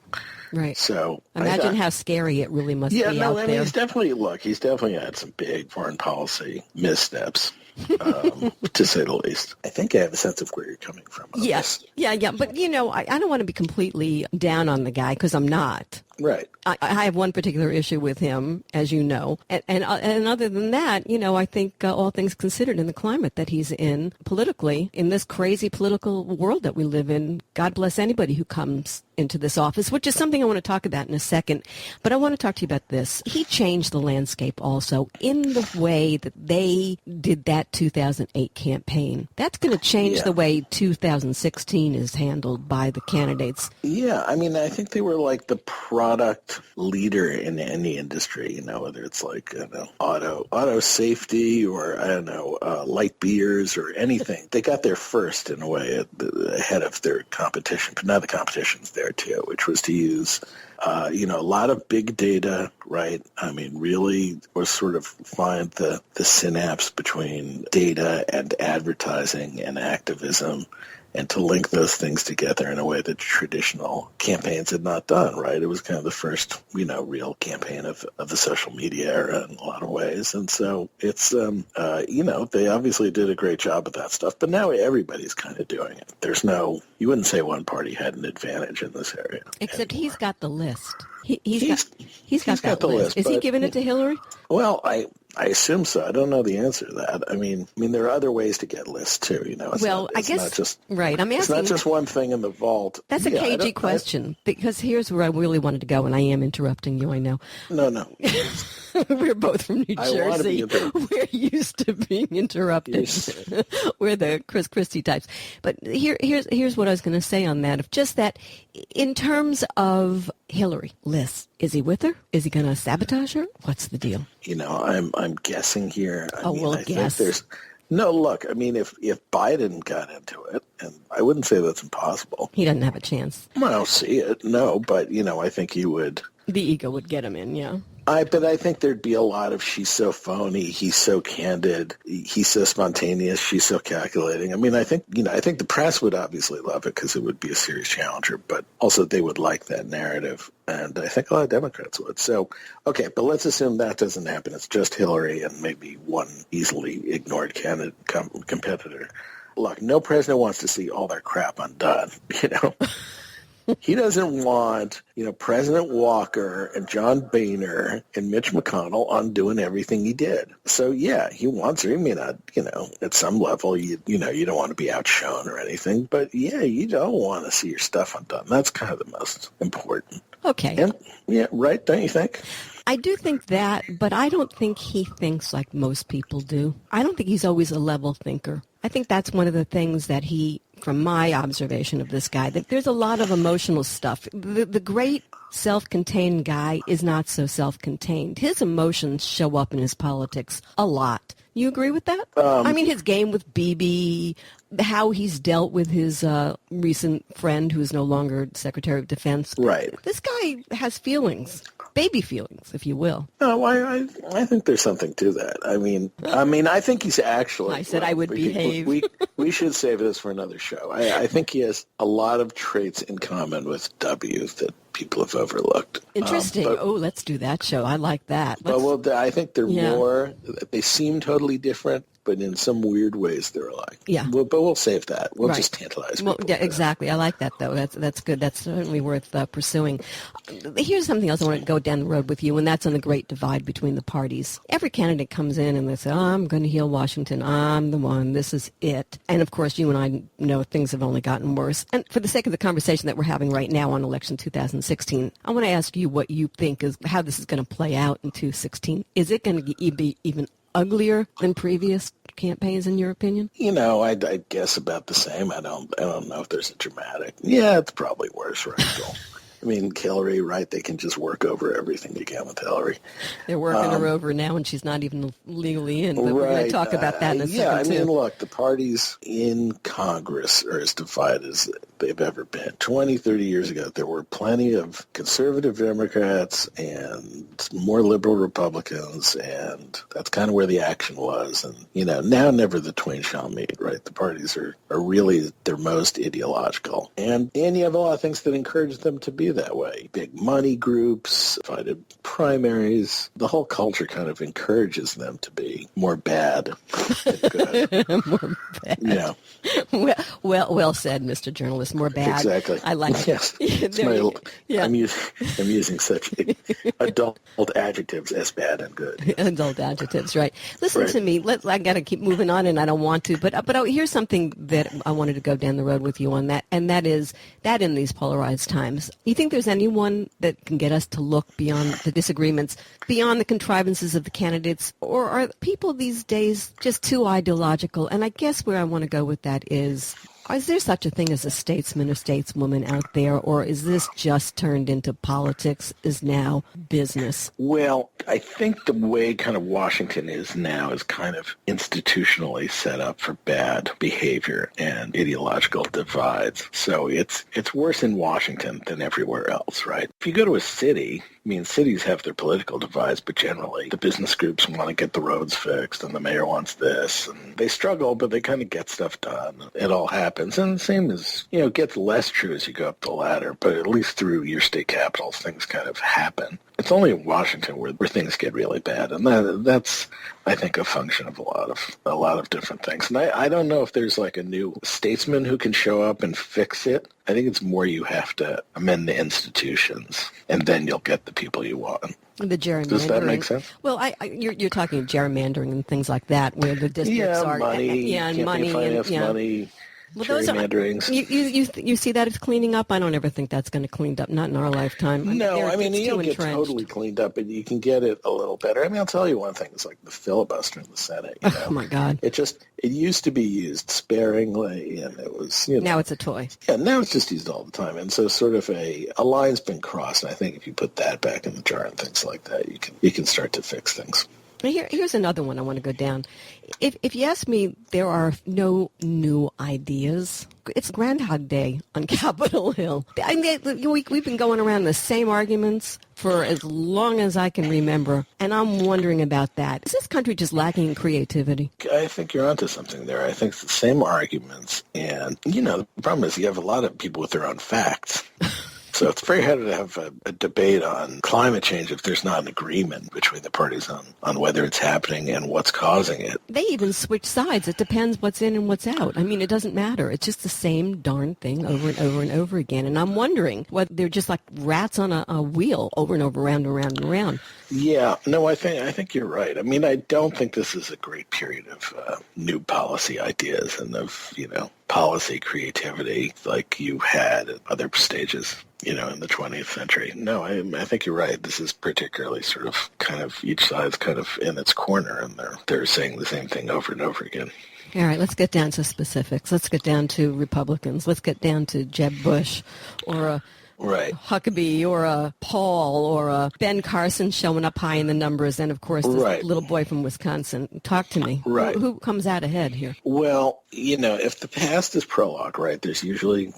Right. So imagine how scary it really must be out there. He's definitely had some big foreign policy missteps, to say the least. I think I have a sense of where you're coming from. Yes. Yeah. But, I don't want to be completely down on the guy because I'm not. Right. I have one particular issue with him, as you know. And other than that, I think all things considered in the climate that he's in politically, in this crazy political world that we live in, God bless anybody who comes into this office, which is something I want to talk about in a second. But I want to talk to you about this. He changed the landscape also in the way that they did that 2008 campaign. That's going to change the way 2016 is handled by the candidates. Yeah, I think they were like the product leader in any industry, whether it's like, auto safety or, light beers or anything. They got there first in a way ahead of their competition, but now the competition's there too, which was to use, a lot of big data, right? Really was sort of find the synapse between data and advertising and activism, and to link those things together in a way that traditional campaigns had not done, right? It was kind of the first, real campaign of the social media era in a lot of ways. And so it's, they obviously did a great job of that stuff, but now everybody's kind of doing it. You wouldn't say one party had an advantage in this area. Except anymore. He's got the list. He's got the list. Is he giving it to Hillary? Well, I assume so. I don't know the answer to that. There are other ways to get lists too. It's not just right. It's not just one thing in the vault. That's a cagey question because here's where I really wanted to go, and I am interrupting you. I know. No. We're both from New Jersey. We're used to being interrupted. We're the Chris Christie types. But here's what I was going to say on that. Just that, in terms of Hillary lists, is he with her? Is he going to sabotage her? What's the deal? I'm guessing here. I guess. No, look, if Biden got into it, and I wouldn't say that's impossible. He doesn't have a chance. I don't see it, no, but, I think he would. The ego would get him in, yeah. But I think there'd be a lot of she's so phony, he's so candid, he's so spontaneous, she's so calculating. I think the press would obviously love it because it would be a serious challenger, but also they would like that narrative, and I think a lot of Democrats would. So, okay, but let's assume that doesn't happen. It's just Hillary and maybe one easily ignored competitor. Look, no president wants to see all their crap undone, He doesn't want, President Walker and John Boehner and Mitch McConnell undoing everything he did. So, yeah, he wants her. He may not, at some level, you don't want to be outshone or anything. But, yeah, you don't want to see your stuff undone. That's kind of the most important. Okay. And, yeah, right, don't you think? I do think that, but I don't think he thinks like most people do. I don't think he's always a level thinker. I think that's one of the things that from my observation of this guy, that there's a lot of emotional stuff. The great self-contained guy is not so self-contained. His emotions show up in his politics a lot. You agree with that? His game with Bibi, how he's dealt with his recent friend who's no longer Secretary of Defense. Right. This guy has feelings. Baby feelings, if you will. No, I think there's something to that. I think he's actually... I said I would behave. We should save this for another show. I think he has a lot of traits in common with W that people have overlooked. Interesting. Let's do that show. I like that. I think they're more, they seem totally different, but in some weird ways they're alike. Yeah. But we'll save that. We'll just tantalize people. Yeah, exactly. I like that, though. That's good. That's certainly worth pursuing. Here's something else I want to go down the road with you, and that's on the great divide between the parties. Every candidate comes in and they say, I'm going to heal Washington. I'm the one. This is it. And, of course, you and I know things have only gotten worse. And for the sake of the conversation that we're having right now on election 2016, I want to ask you what you think is how this is going to play out in 2016. Is it going to be even uglier than previous campaigns, in your opinion? I'd guess about the same. I don't know if there's a dramatic. Yeah, it's probably worse, right? I mean, Hillary, right? They can just work over everything you can with Hillary. They're working her over now, and she's not even legally in. But we're going to talk about that in a second, too. Look, the parties in Congress are as divided as they've ever been. 20, 30 years ago, there were plenty of conservative Democrats and more liberal Republicans, and that's kind of where the action was. And, now never the twain shall meet, right? The parties are really their most ideological. And you have a lot of things that encourage them to be that way. Big money groups, divided primaries. The whole culture kind of encourages them to be more bad than good. More bad. Yeah. Well said, Mr. Journalist. More bad. Exactly. I like yes. I'm using such adult adjectives as bad and good. Adult adjectives, right. Listen to me. I got to keep moving on, and I don't want to. But here's something that I wanted to go down the road with you on that, and that is that in these polarized times, you think there's anyone that can get us to look beyond the disagreements, beyond the contrivances of the candidates, or are people these days just too ideological? And I guess where I want to go with that is there such a thing as a statesman or stateswoman out there, or is this just turned into politics, is now business? Well, I think the way kind of Washington is now is kind of institutionally set up for bad behavior and ideological divides. So it's worse in Washington than everywhere else, right? If you go to a city, cities have their political divides, but generally the business groups want to get the roads fixed, and the mayor wants this, and they struggle, but they kind of get stuff done. It all happens. And the same as, it gets less true as you go up the ladder, but at least through your state capitals, things kind of happen. It's only in Washington where things get really bad, and that's, I think, a function of a lot of different things. And I don't know if there's like a new statesman who can show up and fix it. I think it's more you have to amend the institutions, and then you'll get the people you want. The gerrymandering. Does that make sense? Well, you're talking gerrymandering and things like that, where the districts are money, and money, money. Well, those are, you see that it's cleaning up. I don't ever think that's going to clean up. Not in our lifetime. No, you don't get totally cleaned up, but you can get it a little better. I'll tell you one thing. It's like the filibuster in the Senate. Oh my God! It used to be used sparingly, and it was now it's a toy. Yeah, now it's just used all the time, and so sort of a line's been crossed. And I think if you put that back in the jar and things like that, you can start to fix things. Here's another one I want to go down. If you ask me, there are no new ideas. It's Groundhog Day on Capitol Hill. We've been going around the same arguments for as long as I can remember, and I'm wondering about that. Is this country just lacking in creativity? I think you're onto something there. I think it's the same arguments, and, the problem is you have a lot of people with their own facts. So it's very hard to have a debate on climate change if there's not an agreement between the parties on whether it's happening and what's causing it. They even switch sides. It depends what's in and what's out. It doesn't matter. It's just the same darn thing over and over and over again. And I'm wondering whether they're just like rats on a wheel over and over, round and round and round. Yeah. No, I think you're right. I don't think this is a great period of new policy ideas and of, policy creativity like you had at other stages, in the 20th century. No, I think you're right. This is particularly sort of kind of each side's kind of in its corner, and they're saying the same thing over and over again. All right, let's get down to specifics. Let's get down to Republicans. Let's get down to Jeb Bush or a Huckabee or a Paul or a Ben Carson showing up high in the numbers, and of course this little boy from Wisconsin. Talk to me. Right. Who comes out ahead here? Well, if the past is prologue, right, there's usually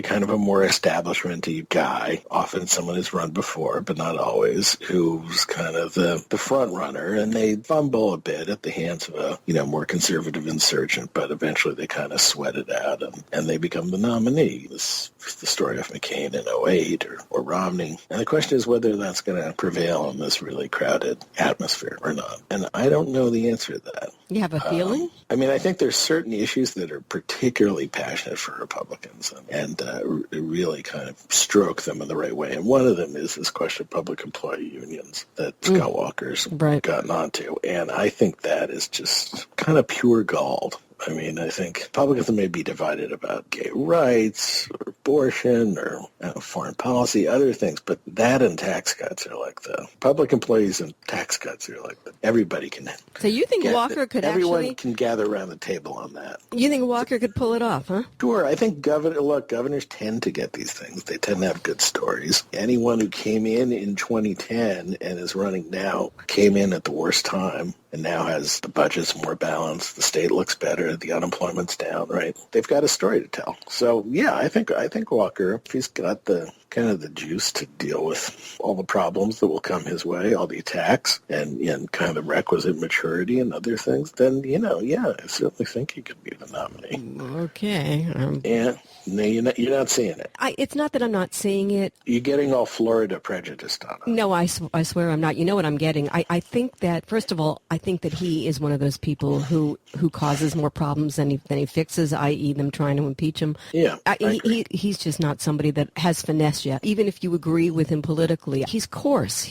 kind of a more establishment-y guy, often someone who's run before, but not always, who's kind of the front runner, and they fumble a bit at the hands of a, more conservative insurgent, but eventually they kind of sweat it out, and they become the nominee. This is the story of McCain in 2008 or Romney. And the question is whether that's going to prevail in this really crowded atmosphere or not. And I don't know the answer to that. You have a feeling? I think there's certain issues that are particularly passionate for Republicans and really kind of stroke them in the right way. And one of them is this question of public employee unions that Scott Walker's gotten onto. And I think that is just kind of pure gold. I think Republicans may be divided about gay rights or abortion or foreign policy, other things, but that and tax cuts are like the public employees and tax cuts are like everybody can. So you think Walker could everyone can gather around the table on that. You think Walker could pull it off, huh? Sure. I think governors tend to get these things. They tend to have good stories. Anyone who came in 2010 and is running now came in at the worst time. And now has the budget's more balanced, the state looks better, the unemployment's down, right? They've got a story to tell. So yeah, I think Walker, if he's got the kind of the juice to deal with all the problems that will come his way, all the attacks and kind of requisite maturity and other things, then I certainly think he could be the nominee. Okay. Yeah. No, you're not seeing it. It's not that I'm not seeing it. You're getting all Florida prejudiced on it. No, I swear I'm not. You know what I'm getting? I think that, first of all, I think that he is one of those people who causes more problems than he fixes, i.e. them trying to impeach him. Yeah, he's just not somebody that has finesse yet. Even if you agree with him politically, he's coarse.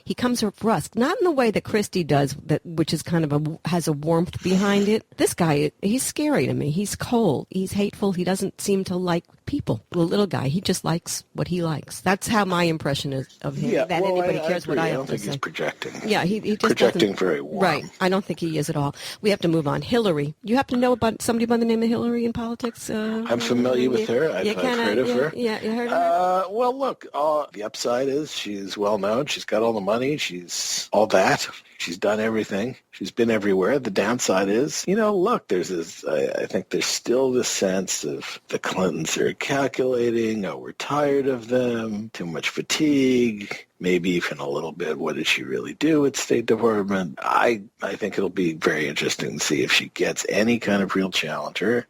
He comes for us, not in the way that Christie does, which is kind of has a warmth behind it. This guy, he's scary to me. He's cold. He's hateful. He doesn't seem to like people. The little guy, he just likes what he likes. That's how my impression is of him. Yeah, that anybody cares what I have to say. I don't think he's projecting. Yeah, he just projecting very warm. Right. I don't think he is at all. We have to move on. Hillary. You happen to know about somebody by the name of Hillary in politics? I'm familiar with her. I've heard of her. Yeah, you heard of her? Well, look, the upside is she's well known. She's got all the money. She's all that. She's done everything. She's been everywhere. The downside is, look, there's this, I think there's still this sense of the Clintons are calculating, we're tired of them, too much fatigue, maybe even a little bit, what did she really do at State Department? I think it'll be very interesting to see if she gets any kind of real challenger.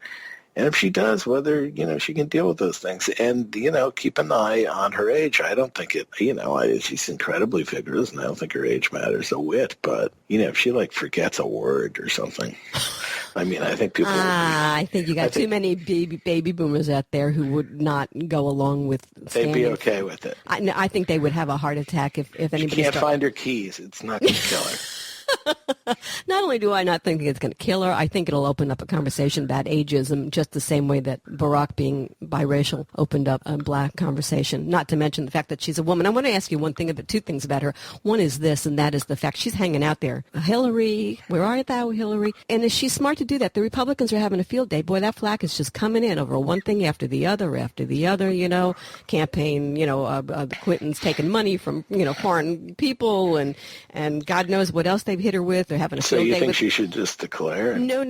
And if she does, whether, she can deal with those things. And, keep an eye on her age. I don't think she's incredibly vigorous, and I don't think her age matters a whit. But, if she, forgets a word or something, I think people I think you got too many baby boomers out there who would not go along with they'd be okay with it. I think they would have a heart attack if anybody She can't find her keys. It's not going to kill her. Not only do I not think it's going to kill her, I think it'll open up a conversation about ageism just the same way that Barack being biracial opened up a black conversation, not to mention the fact that she's a woman. I want to ask you two things about her. One is this, and that is the fact she's hanging out there. Hillary, where art thou, Hillary? And she's smart to do that. The Republicans are having a field day. Boy, that flack is just coming in over one thing after the other, campaign, the Clintons taking money from, foreign people and God knows what else they've hit her with. They're having a field day. So you think she should just declare? No.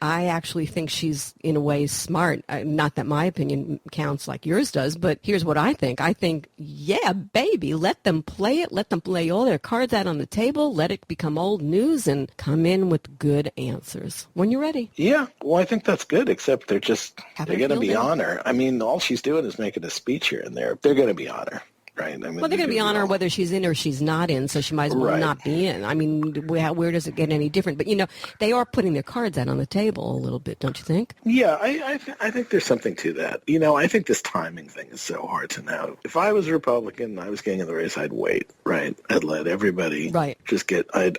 I actually think she's in a way smart. Not that my opinion counts like yours does, but here's what I think. I think, yeah, baby, let them play it. Let them play all their cards out on the table. Let it become old news and come in with good answers when you're ready. Yeah, well, I think that's good, except they're going to be on her. All she's doing is making a speech here and there. They're going to be on her. Right. Well, they're going to be on her whether she's in or she's not in, so she might as well not be in. Where does it get any different? But, they are putting their cards out on the table a little bit, don't you think? Yeah, I think there's something to that. I think this timing thing is so hard to know. If I was a Republican and I was getting in the race, I'd wait, right? I'd let everybody just get – I'd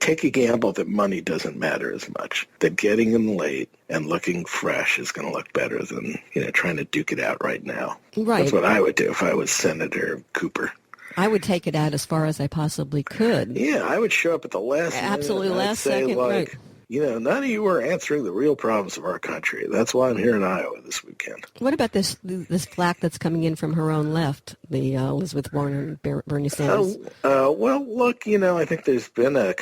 take a gamble that money doesn't matter as much, that getting in late and looking fresh is going to look better than, trying to duke it out right now. Right. That's what I would do if I was Senator Cooper. I would take it out as far as I possibly could. Yeah, I would show up at the last Absolutely minute. last second, right. none of you are answering the real problems of our country. That's why I'm here in Iowa this weekend. What about this flack that's coming in from her own left, the Elizabeth Warren and Bernie Sanders? Well, look, I think there's been there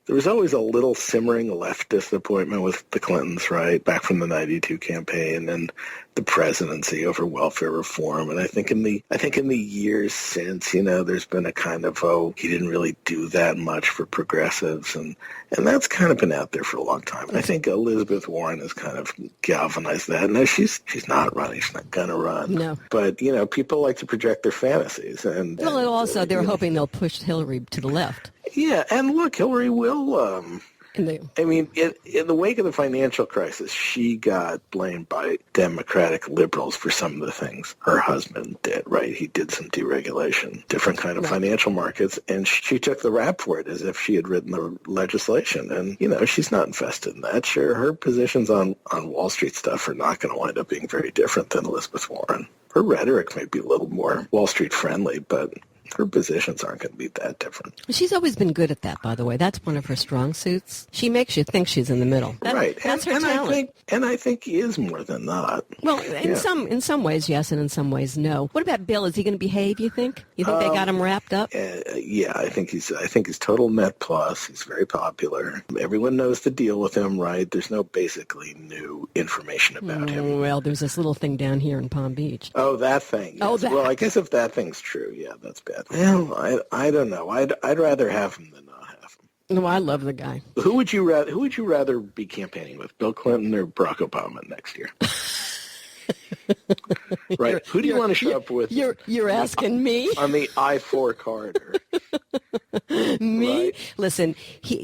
was always a little simmering left disappointment with the Clintons, right, back from the 92 campaign and the presidency over welfare reform. And I think in the years since, there's been a kind of, he didn't really do that much for progressives. And that's kind of been out there for a long time. And I think Elizabeth Warren has kind of galvanized that. No, she's not running. She's not going to run. No. But, people like to project their fantasies. And also they're hoping they'll push Hillary to the left. Yeah, and look, Hillary will... in the wake of the financial crisis, she got blamed by Democratic liberals for some of the things her husband did, right? He did some deregulation, different kind of financial markets, and she took the rap for it as if she had written the legislation. And, she's not invested in that. Sure, her positions on Wall Street stuff are not going to wind up being very different than Elizabeth Warren. Her rhetoric may be a little more Wall Street friendly, but her positions aren't going to be that different. She's always been good at that, by the way. That's one of her strong suits. She makes you think she's in the middle. Right. That's her talent. I think he is more than that. Well, in some ways, yes, and in some ways, no. What about Bill? Is he going to behave, you think? You think they got him wrapped up? Yeah, I think he's total net plus. He's very popular. Everyone knows the deal with him, right? There's no basically new information about him. Well, there's this little thing down here in Palm Beach. Oh, that thing. Yes. Oh, that. Well, I guess if that thing's true, yeah, that's bad. Well, I don't know. I'd rather have him than not have him. No, I love the guy. Who would you rather be campaigning with, Bill Clinton or Barack Obama next year? Right. Who do you want to show up with? You're asking me on the I-4 corridor. Me? Right. Listen, I'm you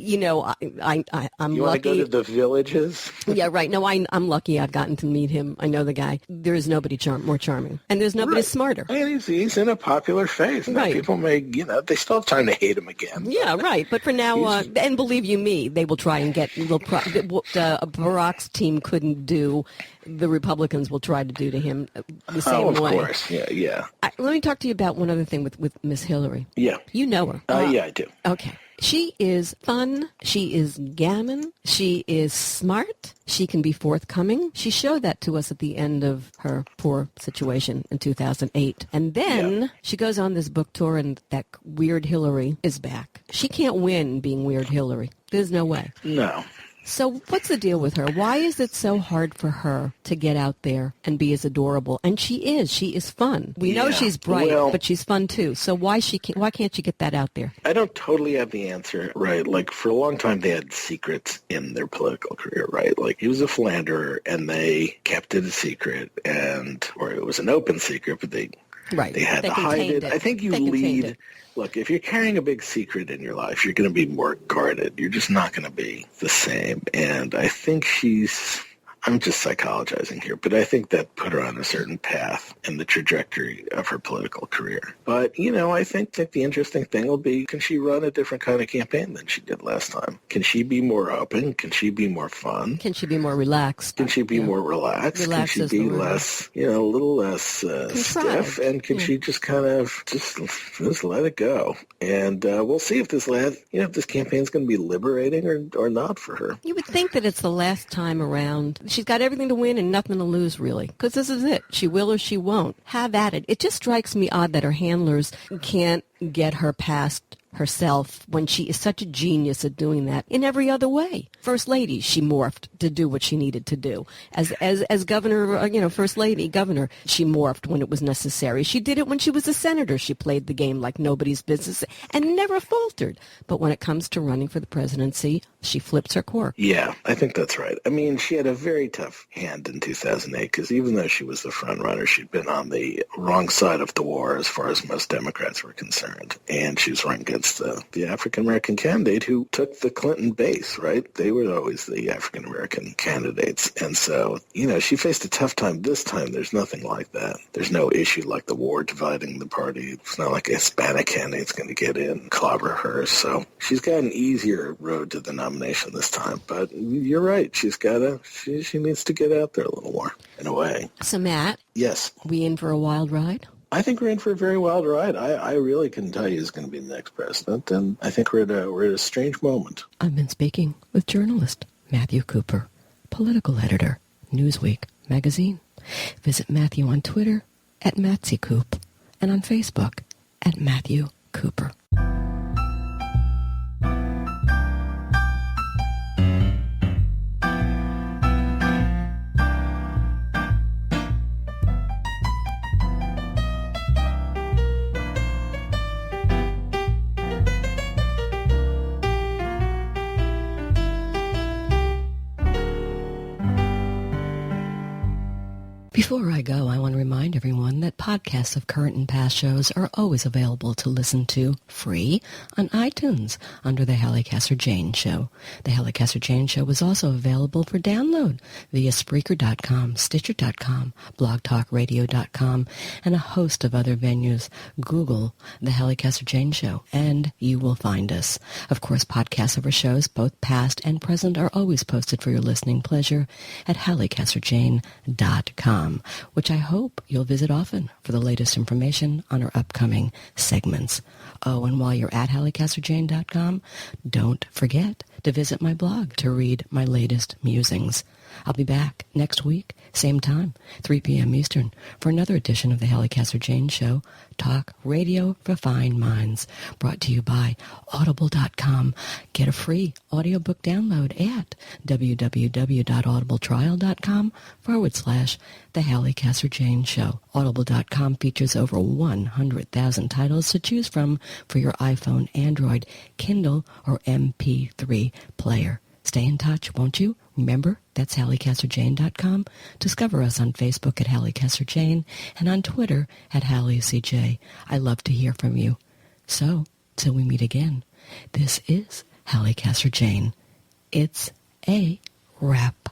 lucky. You want to go to the Villages? Yeah, right. No, I'm lucky I've gotten to meet him. I know the guy. There is nobody more charming. And there's nobody smarter. And he's in a popular phase. Now, people may, they still have time to hate him again. Yeah, right. But for now, and believe you me, they will try and get, Barack's team couldn't do, the Republicans will try to do to him the same way. Of course. Yeah. Let me talk to you about one other thing with Miss Hillary. Yeah. You know her. Yeah, I do. Okay. She is fun. She is gammon. She is smart. She can be forthcoming. She showed that to us at the end of her poor situation in 2008. And then she goes on this book tour, and that Weird Hillary is back. She can't win being Weird Hillary. There's no way. No. So what's the deal with her? Why is it so hard for her to get out there and be as adorable? And she is. She is fun. We know she's bright, but she's fun too. So why can't she get that out there? I don't totally have the answer, right? Like, for a long time, they had secrets in their political career, right? Like, he was a philanderer, and they kept it a secret, or it was an open secret, but they had to hide it. I think you lead. Look, if you're carrying a big secret in your life, you're going to be more guarded. You're just not going to be the same. And I think I'm just psychologizing here, but I think that put her on a certain path in the trajectory of her political career. But, I think that the interesting thing will be, can she run a different kind of campaign than she did last time? Can she be more open? Can she be more fun? Can she be more relaxed? Can she be more relaxed? Can she be less, a little less stiff? And can she just kind of just let it go? And we'll see if this campaign is going to be liberating or not for her. You would think that it's the last time around. She's got everything to win and nothing to lose, really, because this is it. She will or she won't. Have at it. It just strikes me odd that her handlers can't get her past herself when she is such a genius at doing that in every other way. First lady, she morphed to do what she needed to do. As governor, first lady, governor, she morphed when it was necessary. She did it when she was a senator. She played the game like nobody's business and never faltered. But when it comes to running for the presidency, she flips her cork. Yeah, I think that's right. I mean, she had a very tough hand in 2008 because even though she was the front runner, she'd been on the wrong side of the war as far as most Democrats were concerned. And she was running against the African-American candidate who took the Clinton base, right? They were always the African-American candidates. And so, she faced a tough time. This time, there's nothing like that. There's no issue like the war dividing the party. It's not like a Hispanic candidate's going to get in and clobber her. So she's got an easier road to the nomination this time. But you're right. She needs to get out there a little more, in a way. So, Matt? Yes? We in for a wild ride? I think we're in for a very wild ride. I really couldn't tell you who's going to be the next president, and I think we're at a strange moment. I've been speaking with journalist Matthew Cooper, political editor, Newsweek magazine. Visit Matthew on Twitter at MatsyCoop and on Facebook at Matthew Cooper. Before I go, I want to remind everyone that podcasts of current and past shows are always available to listen to free on iTunes under The Halli Casser-Jayne Show. The Halli Casser-Jayne Show is also available for download via Spreaker.com, Stitcher.com, BlogTalkRadio.com, and a host of other venues. Google The Halli Casser-Jayne Show, and you will find us. Of course, podcasts of our shows, both past and present, are always posted for your listening pleasure at HalliCasser-Jayne.com, which I hope you'll visit often for the latest information on our upcoming segments. Oh, and while you're at HalliCasser-Jayne.com, don't forget to visit my blog to read my latest musings. I'll be back next week, same time, 3 p.m. Eastern, for another edition of the Halli Casser-Jayne Show, talk radio for fine minds, brought to you by Audible.com. Get a free audiobook download at www.audibletrial.com/The Halli Casser-Jayne Show. Audible.com features over 100,000 titles to choose from for your iPhone, Android, Kindle, or MP3 player. Stay in touch, won't you? Remember, that's HalliCasser-Jayne.com. Discover us on Facebook at Halli Casser-Jayne and on Twitter at HalliCJ. I love to hear from you. So, till we meet again, this is Halli Casser-Jayne. It's a wrap.